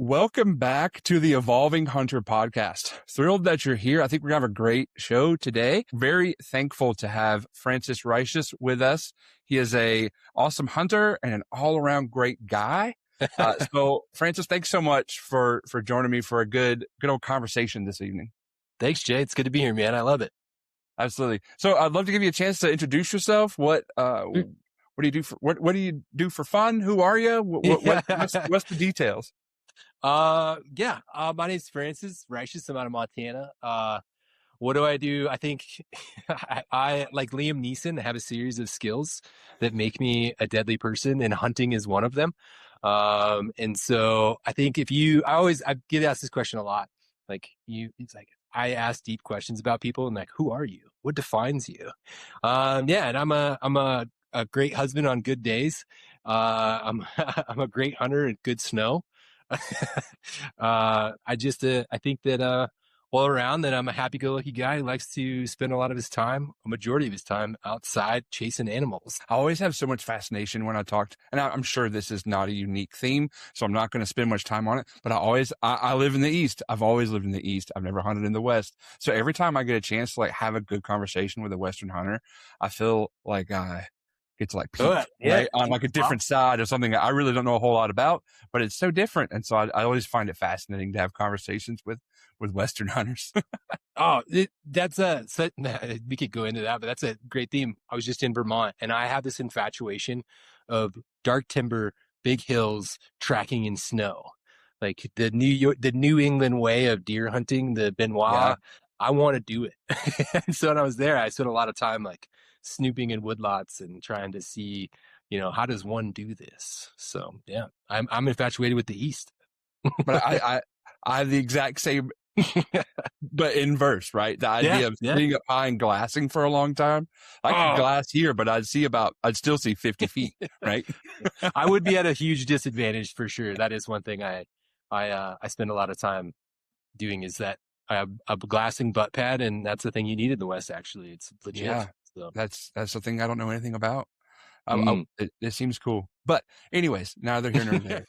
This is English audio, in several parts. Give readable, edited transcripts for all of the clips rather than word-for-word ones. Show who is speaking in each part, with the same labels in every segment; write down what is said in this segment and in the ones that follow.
Speaker 1: welcome back to the Evolving Hunter podcast. Thrilled that you're here. I think we're going to have a great show today. Very thankful to have Francis Reishus with us. He is a awesome hunter and an all-around great guy. So Francis, thanks so much for joining me for a good old conversation this evening.
Speaker 2: Thanks, Jay. It's good to be here, man. I love it.
Speaker 1: Absolutely. So I'd love to give you a chance to introduce yourself. What do you do for fun? Who are you? What's the details?
Speaker 2: My name's Francis Reishus. I'm out of Montana. What do I do? I think I like Liam Neeson, have a series of skills that make me a deadly person, and hunting is one of them. And so I think I get asked this question a lot. I ask deep questions about people and like, who are you? What defines you? And I'm a great husband on good days. I'm a great hunter in good snow. I think that all around that I'm a happy-go-lucky guy who likes to spend a majority of his time outside chasing animals.
Speaker 1: I always have so much fascination when I talked, and I'm sure this is not a unique theme, so I'm not going to spend much time on it, but I live in the East. I've always lived in the East. I've never hunted in the West. So every time I get a chance to like have a good conversation with a Western hunter, I feel like I get to like peek right on like a different side of something that I really don't know a whole lot about, but it's so different. And so I always find it fascinating to have conversations with Western hunters.
Speaker 2: We could go into that, but that's a great theme. I was just in Vermont and I have this infatuation of dark timber, big hills, tracking in snow, like the New England way of deer hunting, the Benoit. Yeah. I want to do it. And so when I was there, I spent a lot of time like snooping in woodlots and trying to see, how does one do this? So yeah, I'm infatuated with the East.
Speaker 1: But I have the exact same, but inverse, right? The idea of sitting up high and glassing for a long time. I could glass here, but I'd still see 50 feet, right?
Speaker 2: I would be at a huge disadvantage for sure. That is one thing I spend a lot of time doing, is that I have a glassing butt pad, and that's the thing you need in the West. Actually, it's legit.
Speaker 1: Yeah, so. That's the thing I don't know anything about. It seems cool, but anyways, neither here nor there.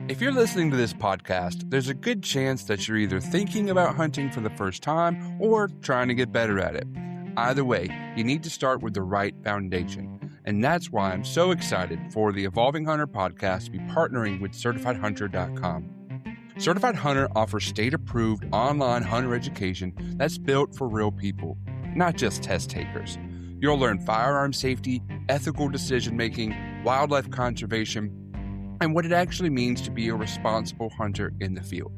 Speaker 1: If you're listening to this podcast, there's a good chance that you're either thinking about hunting for the first time or trying to get better at it. Either way, you need to start with the right foundation. And that's why I'm so excited for the Evolving Hunter podcast to be partnering with CertifiedHunter.com. Certified Hunter offers state-approved online hunter education that's built for real people, not just test takers. You'll learn firearm safety, ethical decision-making, wildlife conservation, and what it actually means to be a responsible hunter in the field.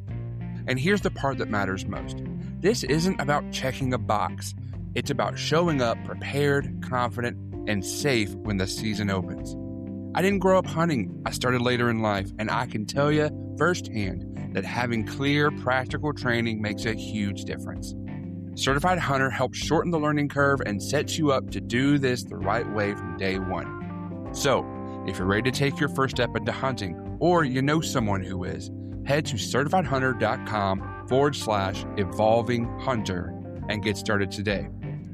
Speaker 1: And here's the part that matters most. This isn't about checking a box. It's about showing up prepared, confident, and safe when the season opens. I didn't grow up hunting. I started later in life, and I can tell you firsthand that having clear, practical training makes a huge difference. Certified Hunter helps shorten the learning curve and sets you up to do this the right way from day one. So, if you're ready to take your first step into hunting, or you know someone who is, head to CertifiedHunter.com/evolving hunter and get started today.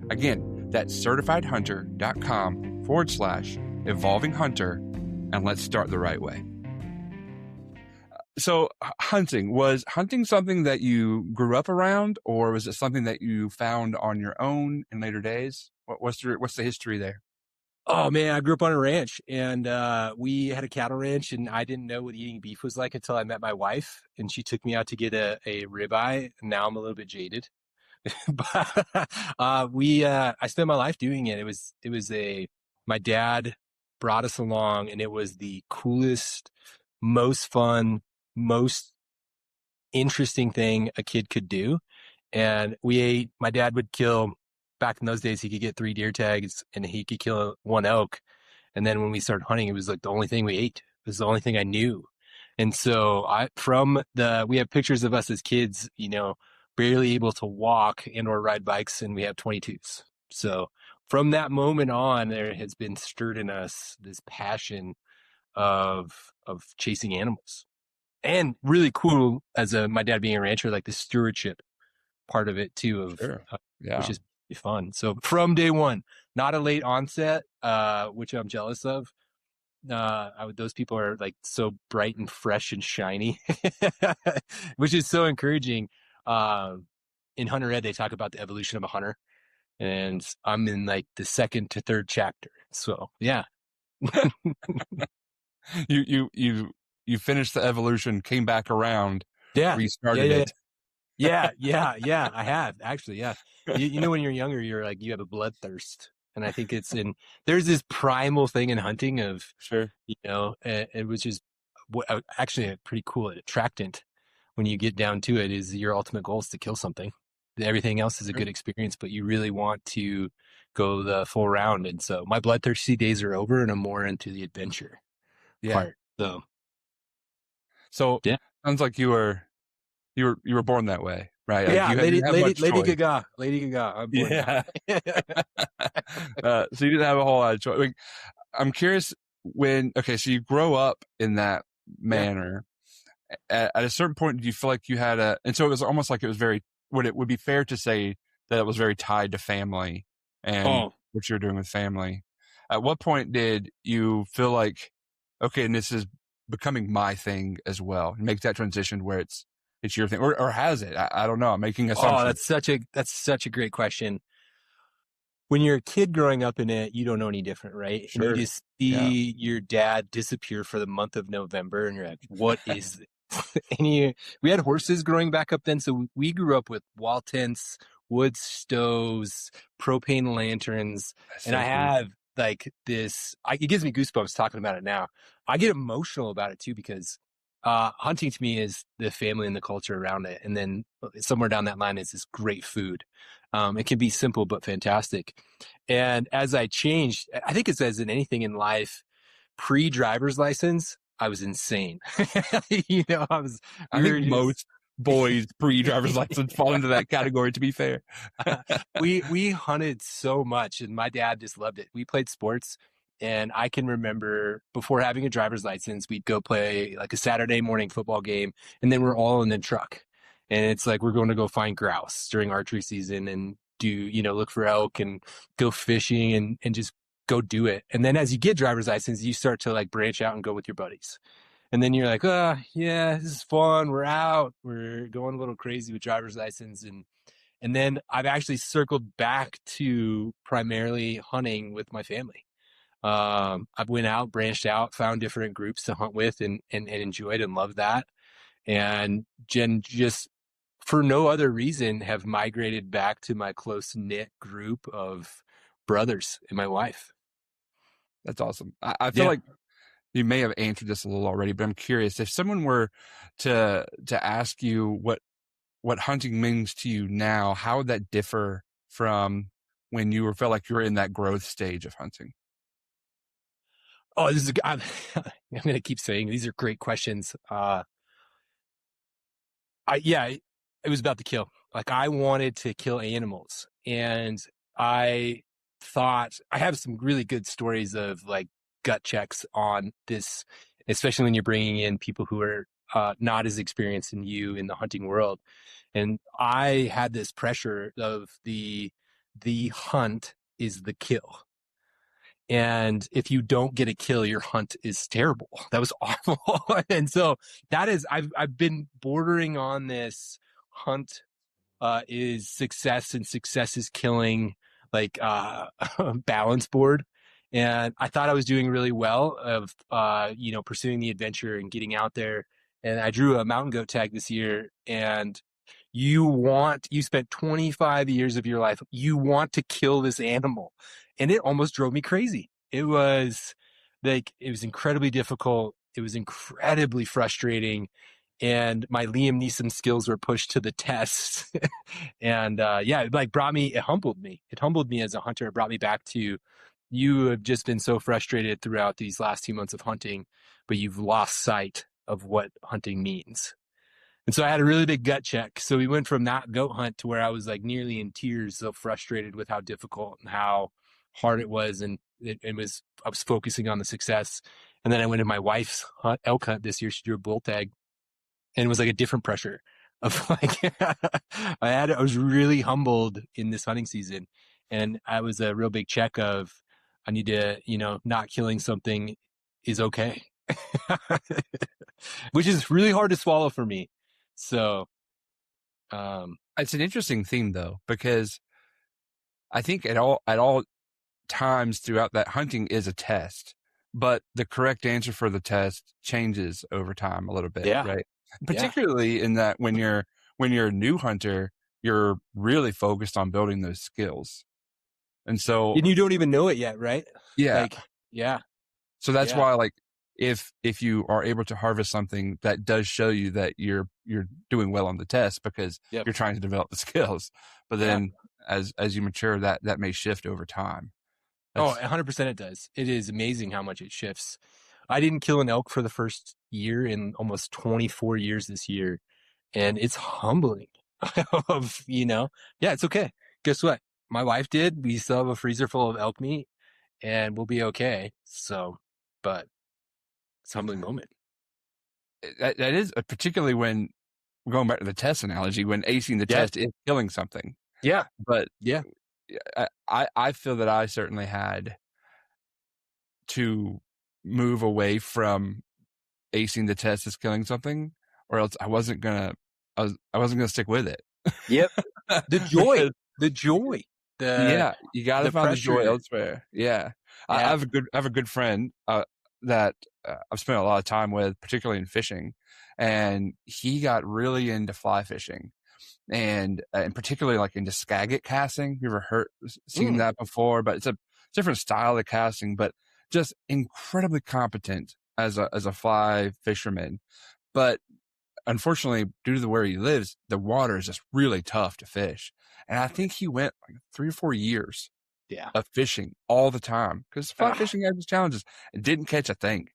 Speaker 1: Again, that's CertifiedHunter.com/evolving hunter, and let's start the right way. So was hunting something that you grew up around, or was it something that you found on your own in later days? What's the history there?
Speaker 2: Oh man, I grew up on a ranch, and we had a cattle ranch, and I didn't know what eating beef was like until I met my wife, and she took me out to get a ribeye. And now I'm a little bit jaded, but I spent my life doing it. My dad brought us along, and it was the coolest, most fun, most interesting thing a kid could do. And my dad would kill, back in those days, he could get 3 deer tags and he could kill 1 elk. And then when we started hunting, it was like the only thing we ate. It was the only thing I knew. And so we have pictures of us as kids, barely able to walk and or ride bikes, and we have 22s. So from that moment on, there has been stirred in us this passion of chasing animals. And really cool, my dad being a rancher, like the stewardship part of it too, which is fun. So from day one, not a late onset, which I'm jealous of, those people are like so bright and fresh and shiny, which is so encouraging. In Hunter Ed, they talk about the evolution of a hunter, and I'm in like the second to third chapter. So yeah.
Speaker 1: You finished the evolution, came back around,
Speaker 2: Yeah.
Speaker 1: restarted it.
Speaker 2: Yeah. I have actually. Yeah. You know, when you're younger, you're like, you have a bloodthirst. And I think there's this primal thing in hunting of,
Speaker 1: Sure.
Speaker 2: you know, which is actually a pretty cool attractant when you get down to it, is your ultimate goal is to kill something. Everything else is a good experience, but you really want to go the full round. And so my bloodthirsty days are over, and I'm more into the adventure part.
Speaker 1: So
Speaker 2: yeah.
Speaker 1: Sounds like you were born that way, right?
Speaker 2: Yeah,
Speaker 1: like
Speaker 2: Lady Gaga. I'm born.
Speaker 1: Yeah. So you didn't have a whole lot of choice. Like, I'm curious so you grow up in that manner. Yeah. At a certain point, do you feel like you had and so it was almost like it was would it be fair to say that it was very tied to family and what you're doing with family? At what point did you feel like, okay, and this is becoming my thing as well, and make that transition where it's your thing, or has it? I don't know. I'm making assumptions.
Speaker 2: That's such a great question. When you're a kid growing up in it, you don't know any different, right?
Speaker 1: Sure.
Speaker 2: And you just see your dad disappear for the month of November, and you're like, what is this? And we had horses growing back up then, so we grew up with wall tents, wood stoves, propane lanterns, and I have like this. It gives me goosebumps talking about it now. I get emotional about it too, because hunting to me is the family and the culture around it, and then somewhere down that line is this great food. It can be simple but fantastic. And as I changed, I think it's as in anything in life, pre-driver's license, I was insane. You know, I think
Speaker 1: most boys pre-driver's license fall into that category, to be fair.
Speaker 2: We hunted so much, and my dad just loved it. We played sports, and I can remember before having a driver's license, we'd go play like a Saturday morning football game, and then we're all in the truck. And it's like, we're going to go find grouse during archery season and look for elk and go fishing and just go do it. And then as you get driver's license, you start to like branch out and go with your buddies. And then you're like, yeah, this is fun. We're out. We're going a little crazy with driver's license. And then I've actually circled back to primarily hunting with my family. I went out, branched out, found different groups to hunt with and enjoyed and loved that. And just for no other reason have migrated back to my close knit group of brothers and my wife.
Speaker 1: That's awesome. I feel like you may have answered this a little already, but I'm curious if someone were to ask you what hunting means to you now, how would that differ from when you felt like you were in that growth stage of hunting?
Speaker 2: Oh, I'm going to keep saying these are great questions. It was about the kill. Like, I wanted to kill animals, and I thought I have some really good stories of like gut checks on this, especially when you're bringing in people who are not as experienced in the hunting world. And I had this pressure of the hunt is the kill. And if you don't get a kill, your hunt is terrible. That was awful. And so I've been bordering on this hunt is success and success is killing, like balance board. And I thought I was doing really well of pursuing the adventure and getting out there. And I drew a mountain goat tag this year, and you spent 25 years of your life, you want to kill this animal. And it almost drove me crazy. It was incredibly difficult. It was incredibly frustrating. And my Liam Neeson skills were pushed to the test. And it humbled me. It humbled me as a hunter. It brought me back to, you have just been so frustrated throughout these last 2 months of hunting, but you've lost sight of what hunting means. And so I had a really big gut check. So we went from that goat hunt to where I was like nearly in tears, so frustrated with how difficult and how hard it was. And I was focusing on the success. And then I went to my wife's elk hunt this year. She drew a bull tag, and it was like a different pressure of like, I was really humbled in this hunting season. And I was a real big check of, I need to, not killing something is okay. Which is really hard to swallow for me. So,
Speaker 1: It's an interesting theme though, because I think at all times throughout that, hunting is a test, but the correct answer for the test changes over time a little bit,
Speaker 2: yeah,
Speaker 1: right?
Speaker 2: yeah.
Speaker 1: Particularly in that when you're a new hunter, you're really focused on building those skills. And so,
Speaker 2: And you don't even know it yet, right?
Speaker 1: yeah.
Speaker 2: Like, yeah,
Speaker 1: So that's
Speaker 2: yeah,
Speaker 1: why, like, if you are able to harvest something, that does show you that you're doing well on the test because
Speaker 2: yep,
Speaker 1: you're trying to develop the skills. But
Speaker 2: yeah.
Speaker 1: then as you mature, that may shift over time.
Speaker 2: Oh,
Speaker 1: That's
Speaker 2: 100% it does. It is amazing how much it shifts. I didn't kill an elk for the first year in almost 24 years this year. And it's humbling of, yeah, it's okay. Guess what? My wife did. We still have a freezer full of elk meat and we'll be okay. So, but it's a humbling moment.
Speaker 1: that is particularly when going back to the test analogy, when acing the
Speaker 2: Yeah.
Speaker 1: test is killing something.
Speaker 2: Yeah.
Speaker 1: But
Speaker 2: Yeah.
Speaker 1: I feel that I certainly had to move away from acing the test as killing something, or else I wasn't gonna stick with it.
Speaker 2: Yep. The joy,
Speaker 1: Yeah, you got to
Speaker 2: the
Speaker 1: find the joy
Speaker 2: pressure.
Speaker 1: elsewhere. Yeah, I
Speaker 2: Yeah.
Speaker 1: have a good friend that I've spent a lot of time with, particularly in fishing, and he got really into fly fishing, and particularly like into skagit casting. You ever seen that before? But it's a different style of casting, but just incredibly competent as a fly fisherman. But unfortunately, due to where he lives, the water is just really tough to fish. And I think he went like 3 or 4 years
Speaker 2: Yeah.
Speaker 1: of fishing all the time because fly fishing has its challenges and didn't catch a thing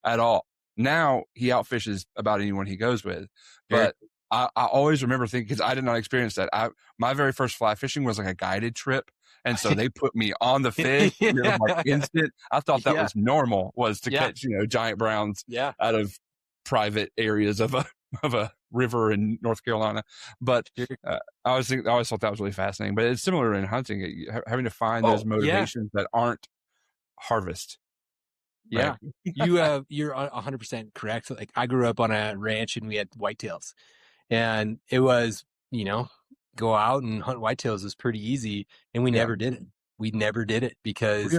Speaker 1: at all. Now he outfishes about anyone he goes with. But I always remember thinking, because I did not experience that. My very first fly fishing was like a guided trip. And so they put me on the fish. And it was like instant. I thought that was normal, was to catch, giant browns out of private areas of a river in North Carolina. But I always thought that was really fascinating. But it's similar in hunting, having to find those motivations that aren't harvest.
Speaker 2: Yeah.
Speaker 1: Right?
Speaker 2: You're 100% correct. Like I grew up on a ranch and we had whitetails and it was, go out and hunt whitetails was pretty easy and we never did it. We never did it because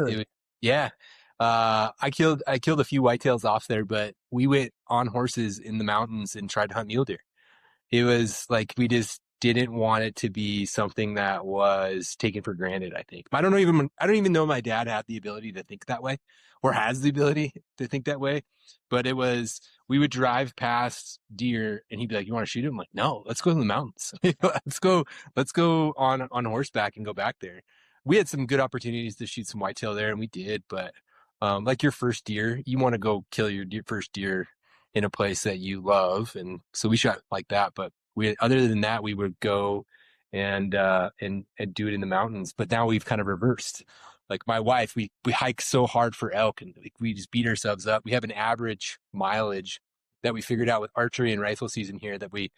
Speaker 2: I killed a few whitetails off there, but we went on horses in the mountains and tried to hunt mule deer. It was like we just didn't want it to be something that was taken for granted, I think. I don't even know my dad had the ability to think that way or has the ability to think that way. But we would drive past deer and he'd be like, "You want to shoot him?" I'm like, "No, let's go to the mountains. let's go on horseback and go back there." We had some good opportunities to shoot some whitetail there and we did, but like your first deer, you want to go kill your first deer in a place that you love. And so we shot like that, but other than that, we would go and do it in the mountains. But now we've kind of reversed. Like my wife, we hike so hard for elk and like, we just beat ourselves up. We have an average mileage that we figured out with archery and rifle season here that we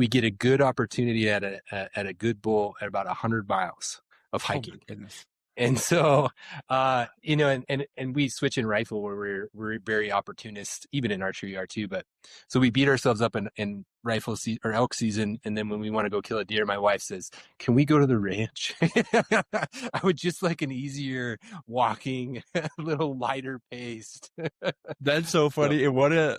Speaker 2: get a good opportunity at a good bull at about 100 miles of hiking.
Speaker 1: Oh my goodness.
Speaker 2: And so, and we switch in rifle where we're very opportunist, even in archery we are too. But so we beat ourselves up in rifle or elk season. And then when we want to go kill a deer, my wife says, "Can we go to the ranch?" I would just like an easier walking, a little lighter paced.
Speaker 1: That's so funny. And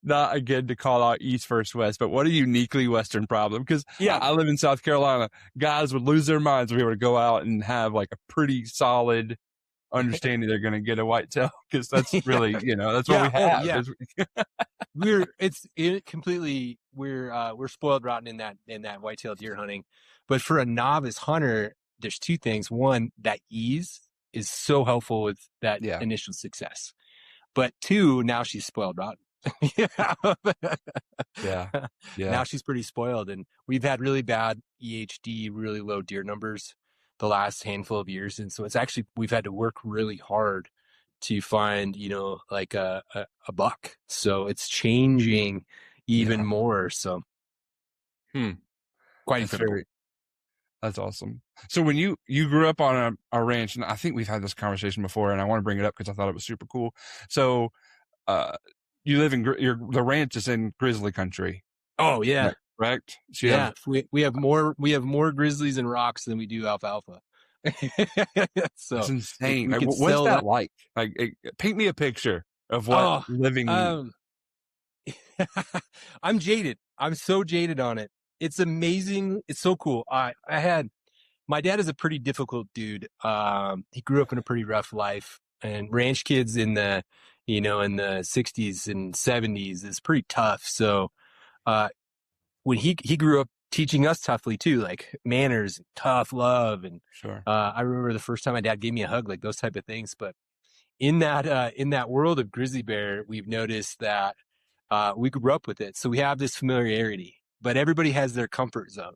Speaker 1: not again to call out East versus West, but what a uniquely Western problem. Because I live in South Carolina. Guys would lose their minds if we were to go out and have like a pretty solid understanding they're going to get a whitetail. Because that's really, that's what we have.
Speaker 2: We're spoiled rotten in that whitetail deer hunting. But for a novice hunter, there's two things. One, that ease is so helpful with that initial success. But two, now she's spoiled rotten. Now she's pretty spoiled, and we've had really bad EHD, really low deer numbers the last handful of years, and so we've had to work really hard to find like a buck. So it's changing even more. So
Speaker 1: quite
Speaker 2: incredible.
Speaker 1: That's awesome. So when you grew up on a ranch, and I think we've had this conversation before, and I want to bring it up because I thought it was super cool. So, you live in the ranch is in grizzly country.
Speaker 2: Oh yeah,
Speaker 1: correct. So
Speaker 2: yeah. We have more grizzlies and rocks than we do alfalfa. So
Speaker 1: that's insane.
Speaker 2: we could
Speaker 1: What's
Speaker 2: sell
Speaker 1: that like? Like, paint me a picture of what living.
Speaker 2: I'm jaded. I'm so jaded on it. It's amazing. It's so cool. My dad is a pretty difficult dude. He grew up in a pretty rough life, and ranch kids in the 60s and 70s is pretty tough. So, when he grew up teaching us toughly too, like manners, tough love. And,
Speaker 1: Sure.
Speaker 2: I remember the first time my dad gave me a hug, like those type of things. But in that world of grizzly bear, we've noticed that, we grew up with it. So we have this familiarity, but everybody has their comfort zone.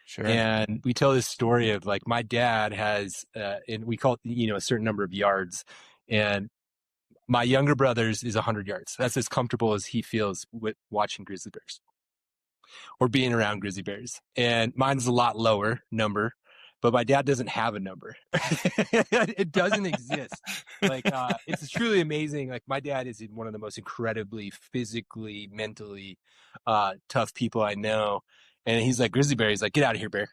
Speaker 1: Sure.
Speaker 2: And we tell this story of like my dad has, and we call it, a certain number of yards, and my younger brother's is 100 yards. That's as comfortable as he feels with watching grizzly bears or being around grizzly bears. And mine's a lot lower number, but my dad doesn't have a number. It doesn't exist. Like, it's truly amazing. Like my dad is one of the most incredibly physically, mentally, tough people I know. And he's like, grizzly bear. He's like, get out of here, bear.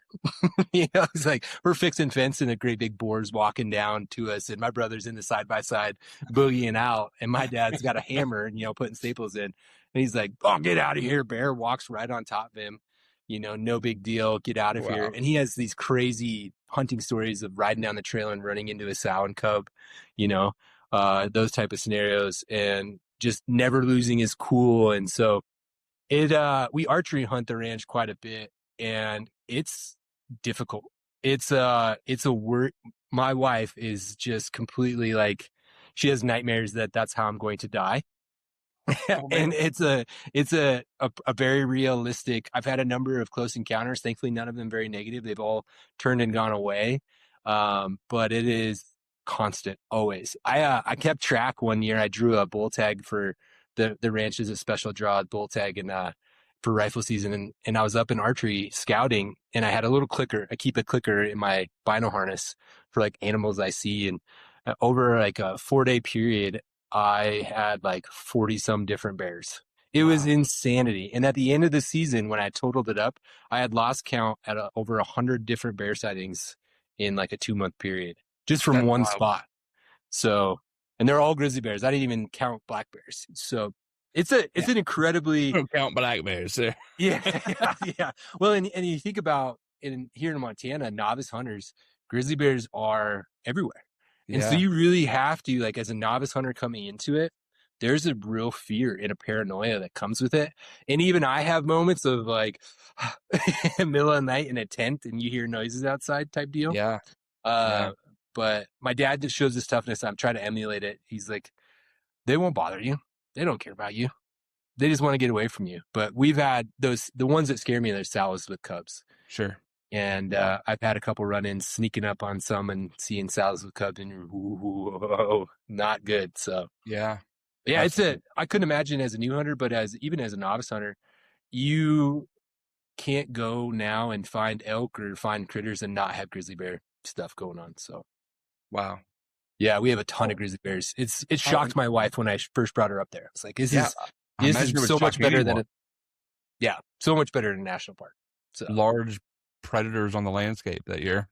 Speaker 2: He's like, we're fixing fence and a great big boar's walking down to us. And my brother's in the side-by-side boogieing out. And my dad's got a hammer and, putting staples in. And he's like, oh, get out of here, bear. Walks right on top of him. No big deal. Get out of here. And he has these crazy hunting stories of riding down the trail and running into a sow and cub, those type of scenarios, and just never losing his cool. And so we archery hunt the ranch quite a bit, and it's difficult. It's a word. My wife is just completely like, she has nightmares that's how I'm going to die. And it's a very realistic. I've had a number of close encounters. Thankfully, none of them very negative. They've all turned and gone away. But it is constant always. I kept track one year. I drew a bull tag for the ranch as a special draw bull tag and for rifle season, and I was up in archery scouting, and I had a little clicker. I keep a clicker in my bino harness for like animals I see, and over like a 4-day period, I had like 40 some different bears. It was insanity. And at the end of the season, when I totaled it up, I had lost count at over 100 different bear sightings in like a 2-month period, just from one spot. So, and they're all grizzly bears. I didn't even count black bears. So it's an incredibly,
Speaker 1: don't count black bears there.
Speaker 2: Yeah. Well, and you think about here in Montana, novice hunters, grizzly bears are everywhere. And so you really have to, like, as a novice hunter coming into it, there's a real fear and a paranoia that comes with it. And even I have moments of like middle of the night in a tent and you hear noises outside type deal. But my dad just shows this toughness. I'm trying to emulate it. He's like, they won't bother you. They don't care about you. They just want to get away from you. But we've had the ones that scare me, they're sows with cubs.
Speaker 1: Sure.
Speaker 2: And I've had a couple run-ins sow up on some and seeing sows with cubs, and whoa, not good. So yeah, I couldn't imagine as a new hunter, but even as a novice hunter, you can't go now and find elk or find critters and not have grizzly bear stuff going on. So
Speaker 1: wow.
Speaker 2: Yeah, we have a ton of grizzly bears. It shocked my wife when I first brought her up there. It's like, this is so much better than so much better than a national park. So
Speaker 1: large predators on the landscape that you're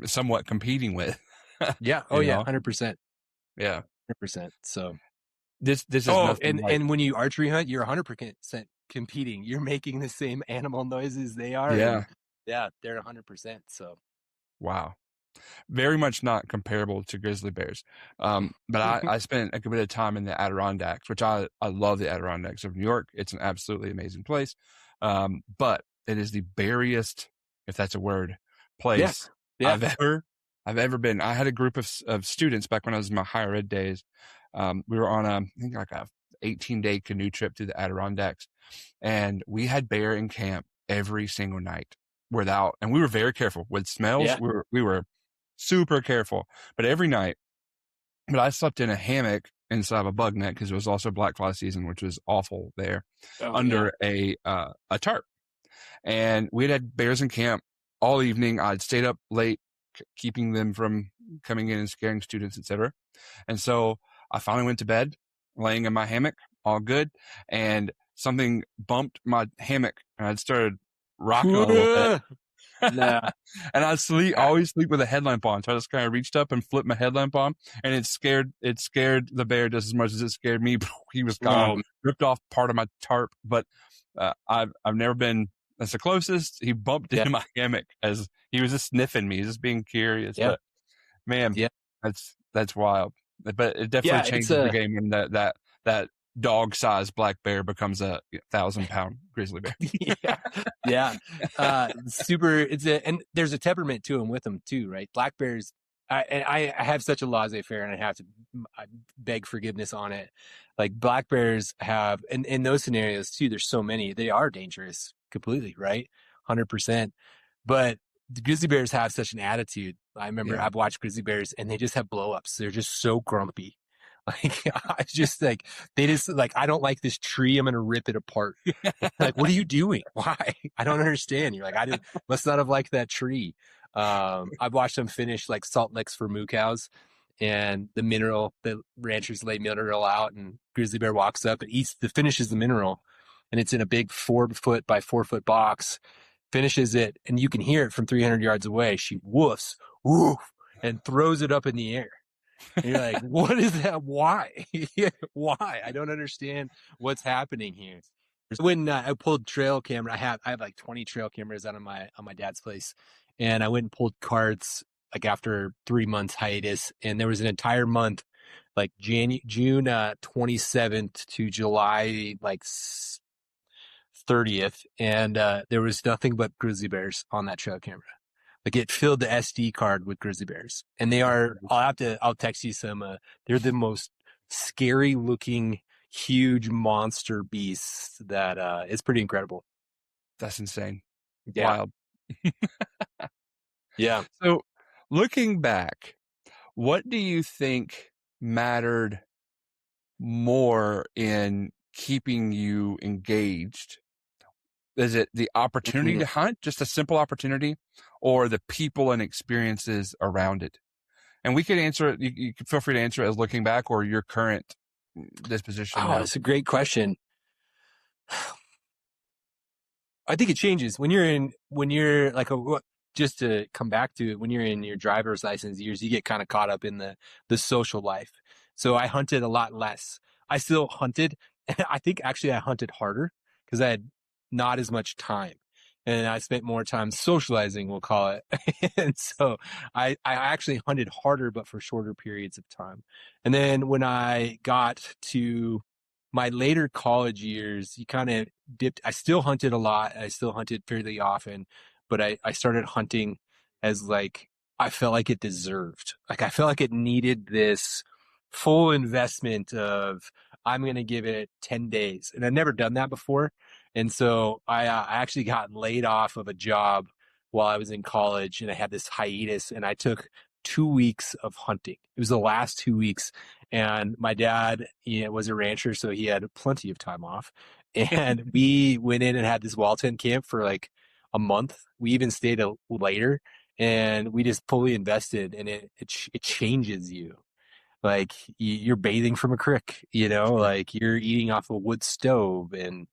Speaker 1: somewhat competing with.
Speaker 2: 100%.
Speaker 1: Yeah,
Speaker 2: 100%. So
Speaker 1: this is and
Speaker 2: when you archery hunt, you're 100% competing. You're making the same animal noises they are.
Speaker 1: Yeah,
Speaker 2: they're 100%. So
Speaker 1: wow. Very much not comparable to grizzly bears. But I spent a good bit of time in the Adirondacks, which I love the Adirondacks of New York. It's an absolutely amazing place. But it is the beariest, if that's a word, place I've ever been. I had a group of students back when I was in my higher ed days. We were on I think like a 18-day canoe trip through the Adirondacks, and we had bear in camp every single night and we were very careful with smells. We were super careful, but every night. But I slept in a hammock inside of a bug net because it was also black fly season, which was awful there, under a tarp. And we'd had bears in camp all evening. I'd stayed up late, keeping them from coming in and scaring students, etc. And so I finally went to bed, laying in my hammock, all good. And something bumped my hammock and I started rocking a little bit.
Speaker 2: No.
Speaker 1: And I always sleep with a headlamp on. So I just kind of reached up and flipped my headlamp on, and it scared the bear just as much as it scared me. He was gone, ripped off part of my tarp. But I've never been. That's the closest he bumped into my hammock, as he was just sniffing me, just being curious. But man, that's wild. But it definitely changes the game when that dog-sized black bear becomes a 1,000-pound grizzly bear.
Speaker 2: Super. And there's a temperament to them with them too, right? Black bears. I have such a laissez-faire, and I beg forgiveness on it. Like black bears have, and in those scenarios too, there's so many. They are dangerous completely, right? 100%. But the grizzly bears have such an attitude. I remember I've watched grizzly bears, and they just have blow-ups. They're just so grumpy. Like, I just like, they just like, I don't like this tree. I'm going to rip it apart. Like, what are you doing? Why? I don't understand. You're like, must not have liked that tree. I've watched them finish like salt licks for moo cows, and the ranchers lay mineral out, and grizzly bear walks up and finishes the mineral, and it's in a big 4-foot by 4-foot box, finishes it, and you can hear it from 300 yards away. She woofs, woof, and throws it up in the air. And you're like, what is that? Why? Why? I don't understand what's happening here. When I pulled trail camera, I have like 20 trail cameras out on my dad's place, and I went and pulled cards like after 3 months hiatus, and there was an entire month, like June 27th to July like 30th, and there was nothing but grizzly bears on that trail camera. Like it filled the SD card with grizzly bears, and they are. I'll text you some. They're the most scary looking, huge monster beasts that it's pretty incredible.
Speaker 1: That's insane.
Speaker 2: Yeah.
Speaker 1: Wild.
Speaker 2: Yeah.
Speaker 1: So, looking back, what do you think mattered more in keeping you engaged? Is it the opportunity to hunt, just a simple opportunity, or the people and experiences around it? And we could answer it. You can feel free to answer it as looking back, or your current disposition.
Speaker 2: Oh, that's a great question. I think it changes when you're like just to come back to it, when you're in your driver's license years, you get kind of caught up in the social life. So I hunted a lot less. I still hunted. And I think actually I hunted harder because I had not as much time, and I spent more time socializing, we'll call it. And so I actually hunted harder, but for shorter periods of time. And then when I got to my later college years, you kind of dipped. I still hunted a lot. I still hunted fairly often, but I started hunting as like, I felt like it deserved. Like I felt like it needed this full investment of, I'm going to give it 10 days. And I'd never done that before. And so I actually got laid off of a job while I was in college, and I had this hiatus, and I took 2 weeks of hunting. It was the last 2 weeks. And my dad, was a rancher, so he had plenty of time off. And we went in and had this wall tent camp for like a month. We even stayed later, and we just fully invested, and it changes you. Like you're bathing from a creek, like you're eating off a wood stove, and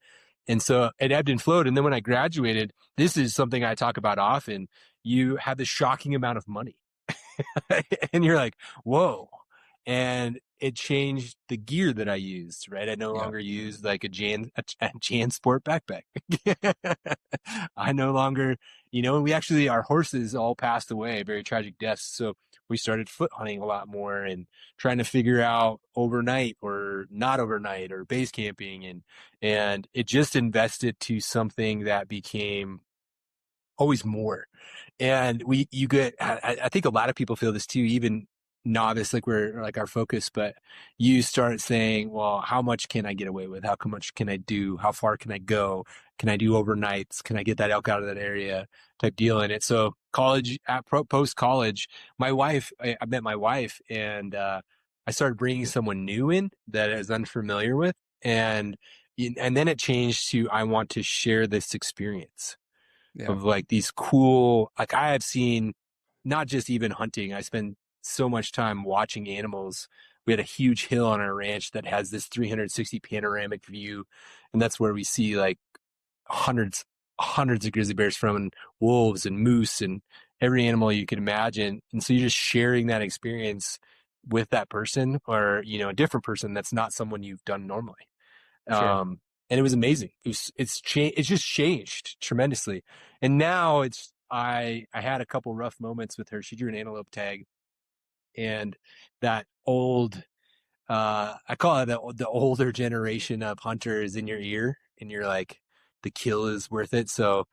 Speaker 2: so it ebbed and flowed. And then when I graduated, this is something I talk about often. You have this shocking amount of money, and you're like, whoa. And it changed the gear that I used, right? I no longer use like a JanSport backpack. I no longer, and we actually, our horses all passed away, very tragic deaths. So we started foot hunting a lot more and trying to figure out overnight or not overnight or base camping. And it just invested to something that became always more. And I think a lot of people feel this too, even novice, like we're like our focus, but you start saying, well, how much can I get away with? How much can I do? How far can I go? Can I do overnights? Can I get that elk out of that area type deal in it? So post college, I met my wife, and I started bringing someone new in that I was unfamiliar with. And then it changed to, I want to share this experience.
Speaker 1: Yeah.
Speaker 2: of like these cool, like I have seen not just even hunting. I spend so much time watching animals. We had a huge hill on our ranch that has this 360 panoramic view. And that's where we see like hundreds, hundreds of grizzly bears from, and wolves and moose and every animal you can imagine. And so you're just sharing that experience with that person, or, you know, a different person that's not someone you've done normally.
Speaker 1: Sure.
Speaker 2: And it was amazing. It's just changed tremendously. And now I had a couple rough moments with her. She drew an antelope tag, and that old, I call it the older generation of hunters in your ear, and you're like, the kill is worth it. So,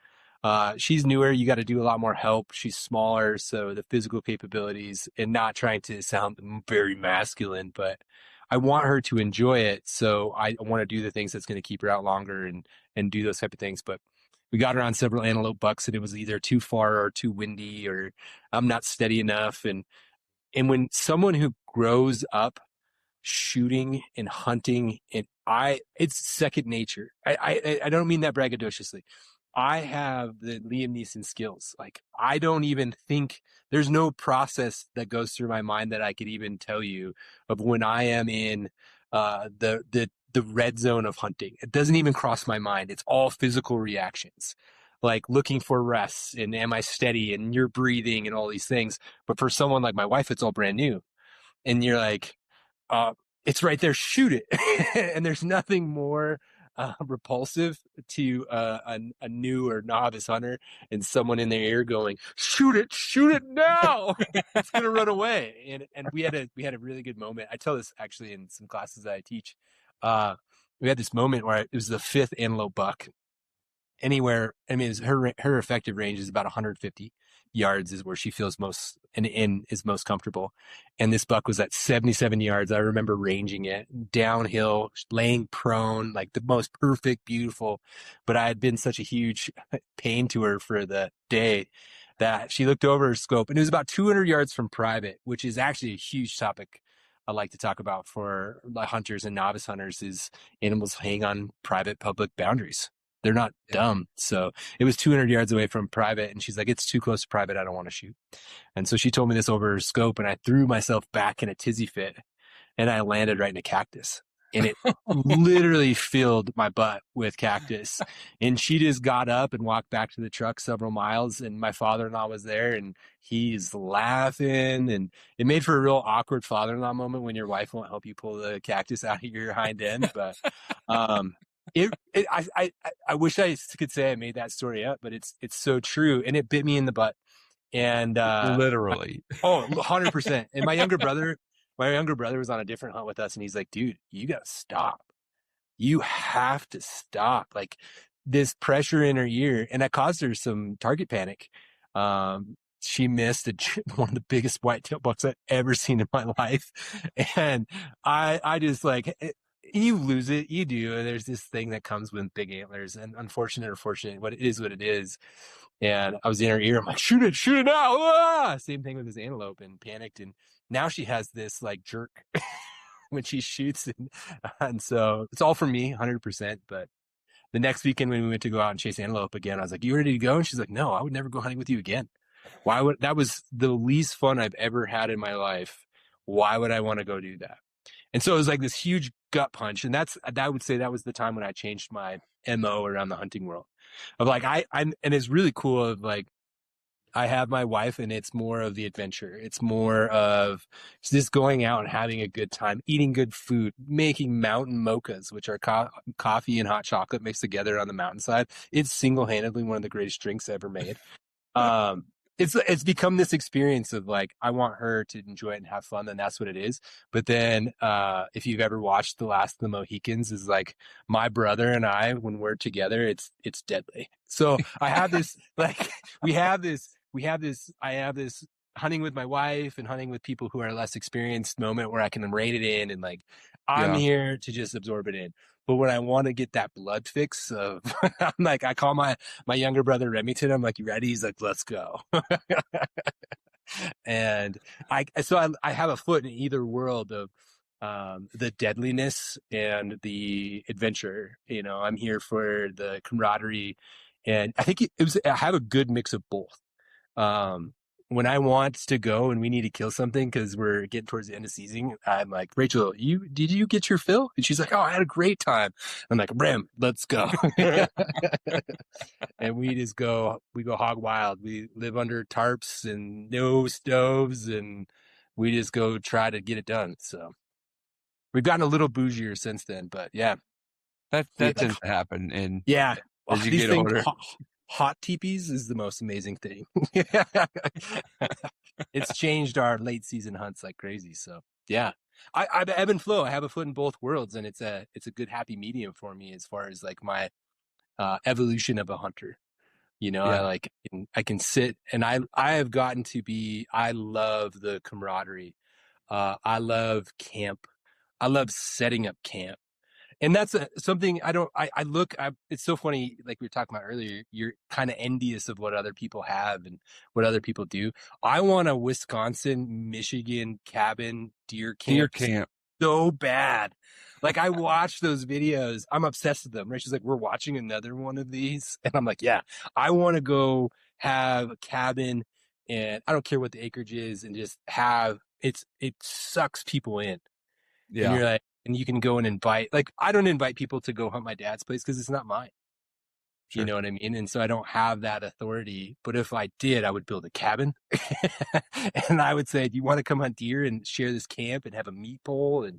Speaker 2: she's newer. You got to do a lot more help. She's smaller, so the physical capabilities, and not trying to sound very masculine, but I want her to enjoy it. So I want to do the things that's going to keep her out longer, and do those type of things. But we got her on several antelope bucks, and it was either too far or too windy, or I'm not steady enough. And when someone who grows up shooting and hunting, and it's second nature. I don't mean that braggadociously. I have the Liam Neeson skills. Like, I don't even think there's no process that goes through my mind that I could even tell you of when I am in the red zone of hunting. It doesn't even cross my mind. It's all physical reactions, like looking for rests and am I steady and you're breathing and all these things. But for someone like my wife, it's all brand new, and you're like, uh, it's right there, shoot it. And there's nothing more repulsive to a new or novice hunter and someone in their ear going, shoot it now. It's gonna run away. And we had a really good moment. I tell this actually in some classes that I teach. We had this moment where it was the fifth antelope buck. Anywhere, I mean, her effective range is about 150 yards is where she feels most and is most comfortable. And this buck was at 77 yards. I remember ranging it downhill, laying prone, like the most perfect, beautiful. But I had been such a huge pain to her for the day that she looked over her scope, and it was about 200 yards from private, which is actually a huge topic I like to talk about for hunters and novice hunters, is animals hang on private public boundaries. They're not dumb. So it was 200 yards away from private, and she's like, it's too close to private. I don't want to shoot. And so she told me this over her scope, and I threw myself back in a tizzy fit, and I landed right in a cactus. And it literally filled my butt with cactus. And she just got up and walked back to the truck several miles. And my father-in-law was there, and he's laughing. And it made for a real awkward father-in-law moment when your wife won't help you pull the cactus out of your hind end. But, I wish I could say I made that story up, but it's so true, and it bit me in the butt. And
Speaker 1: Literally.
Speaker 2: 100%. And my younger brother was on a different hunt with us, and he's like, dude, you gotta stop. You have to stop. Like, this pressure in her ear, and that caused her some target panic. She missed one of the biggest whitetail bucks I've ever seen in my life, and I just like. You lose it, you do. There's this thing that comes with big antlers, and unfortunate or fortunate, but it is what it is. And I was in her ear. I'm like, shoot it now. Ah! Same thing with this antelope, and panicked. And now she has this like jerk when she shoots. And so it's all for me, 100%. But the next weekend when we went to go out and chase antelope again, I was like, you ready to go? And she's like, no, I would never go hunting with you again. That was the least fun I've ever had in my life. Why would I want to go do that? And so it was like this huge gut punch. And I would say that was the time when I changed my MO around the hunting world of like, and it's really cool of like, I have my wife, and it's more of the adventure. It's more of just going out and having a good time, eating good food, making mountain mochas, which are coffee and hot chocolate mixed together on the mountainside. It's single-handedly one of the greatest drinks ever made. It's become this experience of like, I want her to enjoy it and have fun, and that's what it is. But then, if you've ever watched The Last of the Mohicans, is like my brother and I, when we're together, it's deadly. So I have this, like, I have this hunting with my wife and hunting with people who are less experienced moment where I can rein it in, and like, I'm here to just absorb it in. But when I want to get that blood fix of, I'm like, I call my younger brother Remington. I'm like, you ready? He's like, let's go. And I have a foot in either world of the deadliness and the adventure. You know, I'm here for the camaraderie And I think I have a good mix of both. When I want to go and we need to kill something because we're getting towards the end of season, I'm like, Rachel, did you get your fill? And she's like, oh, I had a great time. I'm like, Bram, let's go. And we go hog wild. We live under tarps and no stoves, and we just go try to get it done. So we've gotten a little bougier since then, but yeah.
Speaker 1: That tends to happen. And
Speaker 2: yeah,
Speaker 1: as you
Speaker 2: these
Speaker 1: get
Speaker 2: things,
Speaker 1: older,
Speaker 2: hot teepees is the most amazing thing. It's changed our late season hunts like crazy. So yeah, I ebb and flow. I have a foot in both worlds, and it's a good happy medium for me as far as like my evolution of a hunter. You know,
Speaker 1: yeah,
Speaker 2: I can sit, and I have gotten to be. I love the camaraderie. I love camp. I love setting up camp. And that's something it's so funny. Like we were talking about earlier, you're kind of envious of what other people have and what other people do. I want a Wisconsin, Michigan cabin deer camp so bad. Like I watch those videos. I'm obsessed with them. Right? She's like, we're watching another one of these. And I'm like, yeah, I want to go have a cabin, and I don't care what the acreage is, and just it sucks people in. And
Speaker 1: yeah.
Speaker 2: you're like, and you can go and invite, like, I don't invite people to go hunt my dad's place because it's not mine.
Speaker 1: Sure.
Speaker 2: You know what I mean? And so I don't have that authority. But if I did, I would build a cabin and I would say, do you want to come hunt deer and share this camp and have a meat pole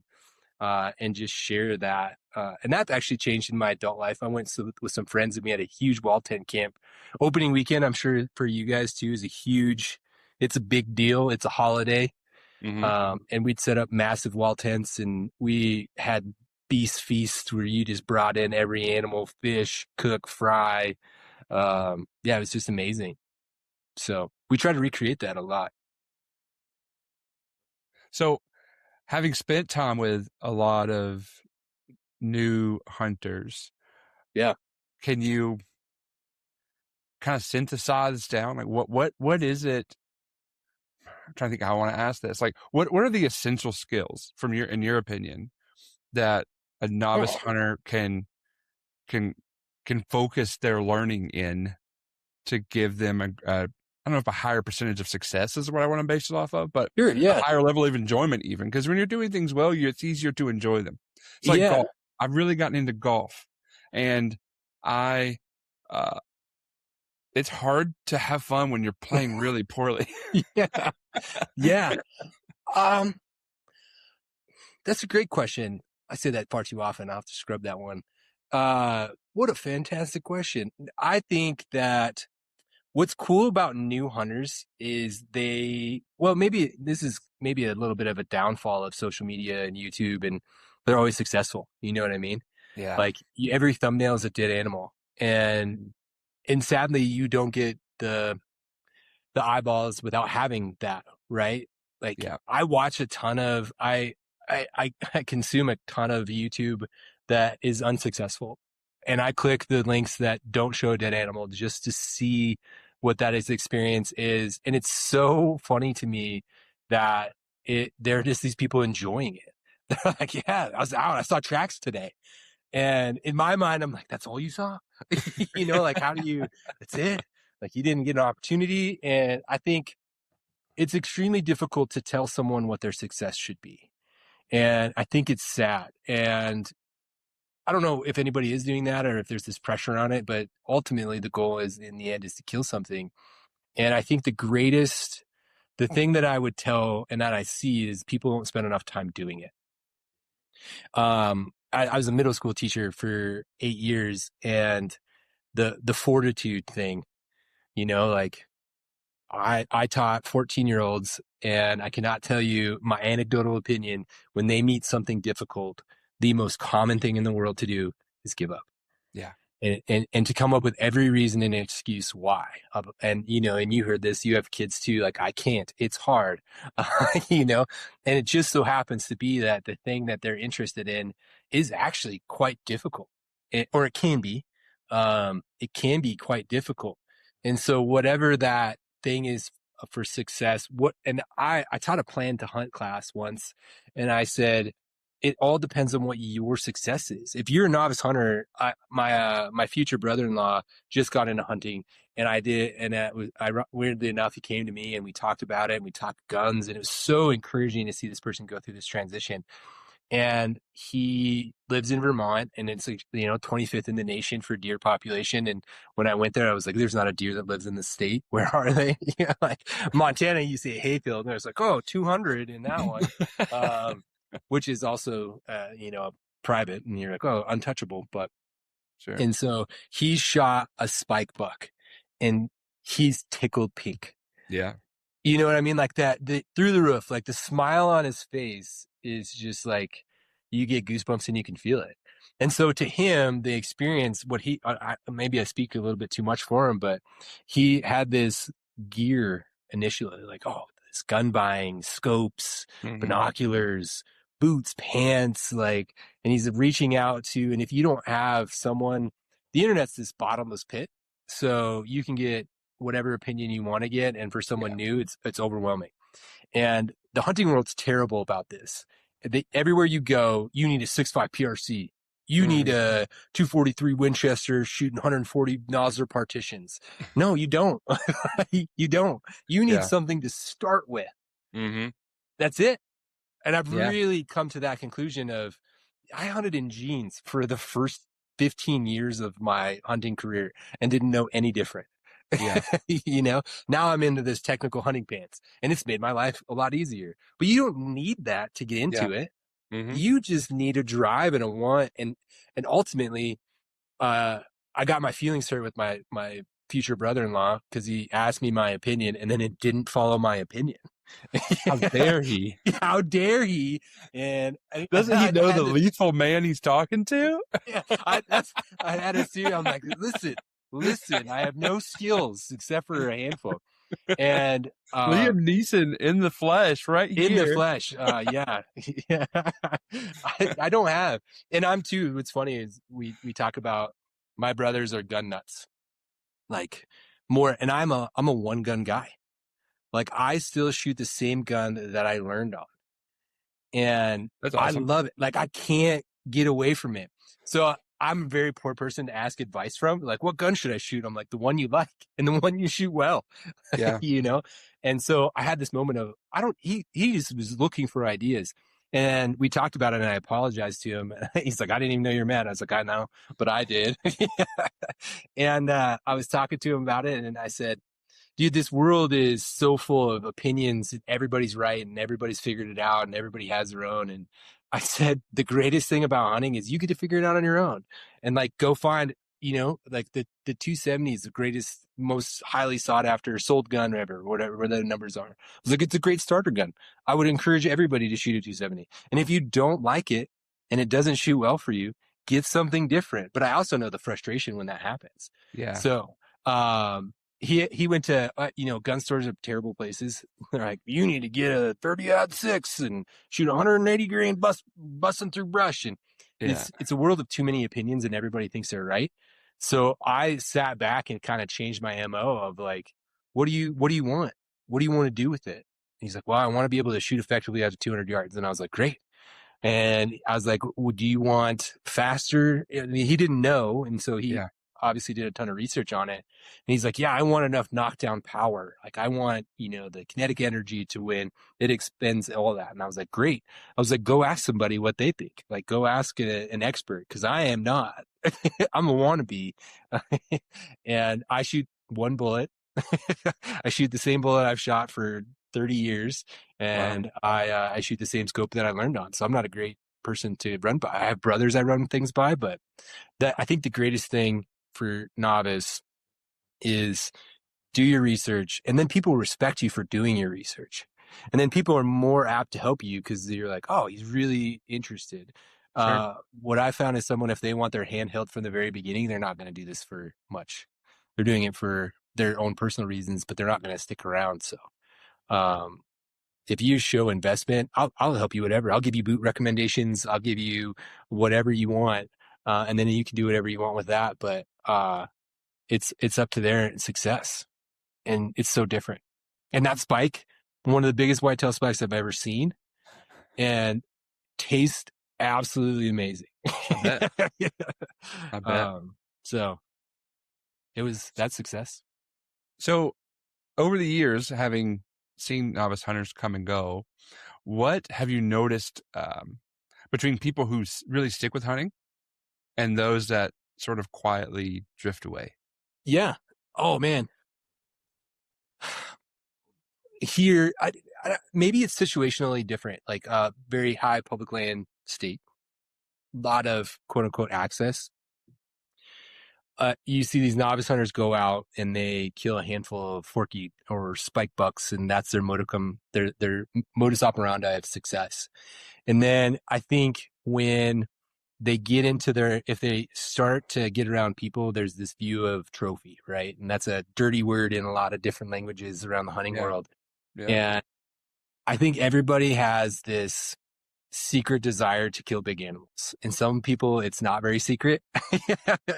Speaker 2: and just share that? And that actually changed in my adult life. I went with some friends and we had a huge wall tent camp opening weekend. I'm sure for you guys too it's a big deal. It's a holiday.
Speaker 1: Mm-hmm.
Speaker 2: And we'd set up massive wall tents, and we had beast feasts where you just brought in every animal, fish, cook, fry. Yeah, it was just amazing. So we try to recreate that a lot.
Speaker 1: So, having spent time with a lot of new hunters,
Speaker 2: Yeah.
Speaker 1: can you kind of synthesize down like what is it? I'm trying to think how I want to ask this. Like, what are the essential skills in your opinion that a novice hunter can focus their learning in to give them I don't know if a higher percentage of success is what I want to base it off of, but
Speaker 2: Sure, yeah.
Speaker 1: a higher level of enjoyment even. Because when you're doing things well, it's easier to enjoy them. It's like
Speaker 2: Yeah.
Speaker 1: golf. I've really gotten into golf, and it's hard to have fun when you're playing really poorly.
Speaker 2: Yeah. Yeah. That's a great question. I say that far too often. I'll have to scrub that one. What a fantastic question. I think that what's cool about new hunters is maybe this is maybe a little bit of a downfall of social media and YouTube, and they're always successful. You know what I mean?
Speaker 1: Yeah.
Speaker 2: Like every thumbnail is a dead animal, and sadly you don't get the eyeballs without having that, right? Like
Speaker 1: Yeah.
Speaker 2: I watch a ton of I consume a ton of YouTube that is unsuccessful, and I click the links that don't show a dead animal just to see what that experience is. And it's so funny to me that they're just these people enjoying it. They're like, yeah, I was out. I saw tracks today. And in my mind, I'm like, that's all you saw? You know, like, that's it? Like, you didn't get an opportunity. And I think it's extremely difficult to tell someone what their success should be. And I think it's sad. And I don't know if anybody is doing that or if there's this pressure on it, but ultimately the goal is in the end is to kill something. And I think the thing that I would tell and that I see is people don't spend enough time doing it. I was a middle school teacher for 8 years, and the fortitude thing, you know, like I taught 14-year-olds, and I cannot tell you my anecdotal opinion. When they meet something difficult, the most common thing in the world to do is give up.
Speaker 1: Yeah.
Speaker 2: And to come up with every reason and excuse why. And, you know, and you heard this, you have kids too, like, I can't, it's hard, you know, and it just so happens to be that the thing that they're interested in is actually quite difficult, or it can be. It can be quite difficult. And so whatever that thing is for success, and I taught a plan to hunt class once, and I said, it all depends on what your success is. If you're a novice hunter, my future brother-in-law just got into hunting, and weirdly enough, he came to me and we talked about it, and we talked guns, and it was so encouraging to see this person go through this transition. And he lives in Vermont, and it's like, 25th in the nation for deer population. And when I went there, I was like, there's not a deer that lives in the state. Where are they? Like Montana, you see a hayfield, and there's like, 200 in that one, which is also, private, and you're like, untouchable. But
Speaker 1: Sure.
Speaker 2: And so he shot a spike buck, and he's tickled pink.
Speaker 1: Yeah.
Speaker 2: You know what I mean? Like that, through the roof, like the smile on his face is just like, you get goosebumps and you can feel it. And so to him, the experience, maybe I speak a little bit too much for him, but he had this gear initially, like, this gun buying, scopes, binoculars, boots, pants, and he's reaching out to, and if you don't have someone, the internet's this bottomless pit. So you can get whatever opinion you want to get. And for someone new, it's overwhelming. And the hunting world's terrible about this. Everywhere you go, you need a 6.5 PRC. You need a 243 Winchester shooting 140 Nosler partitions. No, you don't. You don't. You need something to start with. That's it. And I've really come to that conclusion of, I hunted in jeans for the first 15 years of my hunting career and didn't know any different. Yeah. Now I'm into this technical hunting pants, and it's made my life a lot easier. But you don't need that to get into it. You just need a drive and a want. And ultimately, I got my feelings hurt with my future brother-in-law because he asked me my opinion, and then it didn't follow my opinion.
Speaker 1: How dare he?
Speaker 2: How dare he? And
Speaker 1: doesn't he know the lethal man he's talking to?
Speaker 2: I had to see. I'm like, listen, I have no skills except for a handful. And
Speaker 1: Liam Neeson in the flesh, right here.
Speaker 2: In the flesh, yeah. I don't have, and I'm too. What's funny is we talk about, my brothers are gun nuts, like more, and I'm a one gun guy. Like I still shoot the same gun that I learned on, and
Speaker 1: that's awesome.
Speaker 2: I love it. Like I can't get away from it. So I'm a very poor person to ask advice from. Like, what gun should I shoot? I'm like, the one you like and the one you shoot well.
Speaker 1: Yeah.
Speaker 2: And so I had this moment of, he just was looking for ideas, and we talked about it, and I apologized to him. He's like, I didn't even know you're mad. I was like, I know, but I did. And I was talking to him about it, and I said, dude, this world is so full of opinions. Everybody's right, and everybody's figured it out, and everybody has their own. And I said, the greatest thing about hunting is you get to figure it out on your own, and like go find, like the 270 is the greatest, most highly sought after sold gun ever, whatever the numbers are. I was like, it's a great starter gun. I would encourage everybody to shoot a 270. And if you don't like it and it doesn't shoot well for you, get something different. But I also know the frustration when that happens.
Speaker 1: Yeah.
Speaker 2: So, he went to, gun stores are terrible places. They're like, you need to get a 30-06 and shoot 180 grain busting through brush. And it's a world of too many opinions, and everybody thinks they're right. So I sat back and kind of changed my MO of like, what do you want? What do you want to do with it? And he's like, well, I want to be able to shoot effectively out to 200 yards. And I was like, great. And I was like, well, do you want faster? I mean, he didn't know. And so he obviously did a ton of research on it. And he's like, yeah, I want enough knockdown power. Like I want, the kinetic energy to win. It expends all that. And I was like, great. I was like, go ask somebody what they think. Like go ask an expert, because I am not. I'm a wannabe. And I shoot one bullet. I shoot the same bullet I've shot for 30 years. And I shoot the same scope that I learned on. So I'm not a great person to run by. I have brothers I run things by, but I think the greatest thing for novice is do your research, and then people respect you for doing your research. And then people are more apt to help you because you're like, oh, he's really interested. Sure. What I found is someone, if they want their hand held from the very beginning, they're not going to do this for much. They're doing it for their own personal reasons, but they're not going to stick around. So, if you show investment, I'll help you whatever. I'll give you boot recommendations. I'll give you whatever you want. And then you can do whatever you want with that. But it's up to their success. And it's so different. And that spike, one of the biggest whitetail spikes I've ever seen, and taste absolutely amazing.
Speaker 1: I bet. I bet.
Speaker 2: So that's success.
Speaker 1: So over the years, having seen novice hunters come and go, what have you noticed between people who really stick with hunting and those that sort of quietly drift away?
Speaker 2: Yeah. Oh man. Here, maybe it's situationally different, like very high public land state, lot of quote unquote access. You see these novice hunters go out and they kill a handful of forky or spike bucks, and that's their their modus operandi of success. And then I think when they get into if they start to get around people, there's this view of trophy, right? And that's a dirty word in a lot of different languages around the hunting world.
Speaker 1: Yeah.
Speaker 2: And I think everybody has this secret desire to kill big animals. And some people, it's not very secret,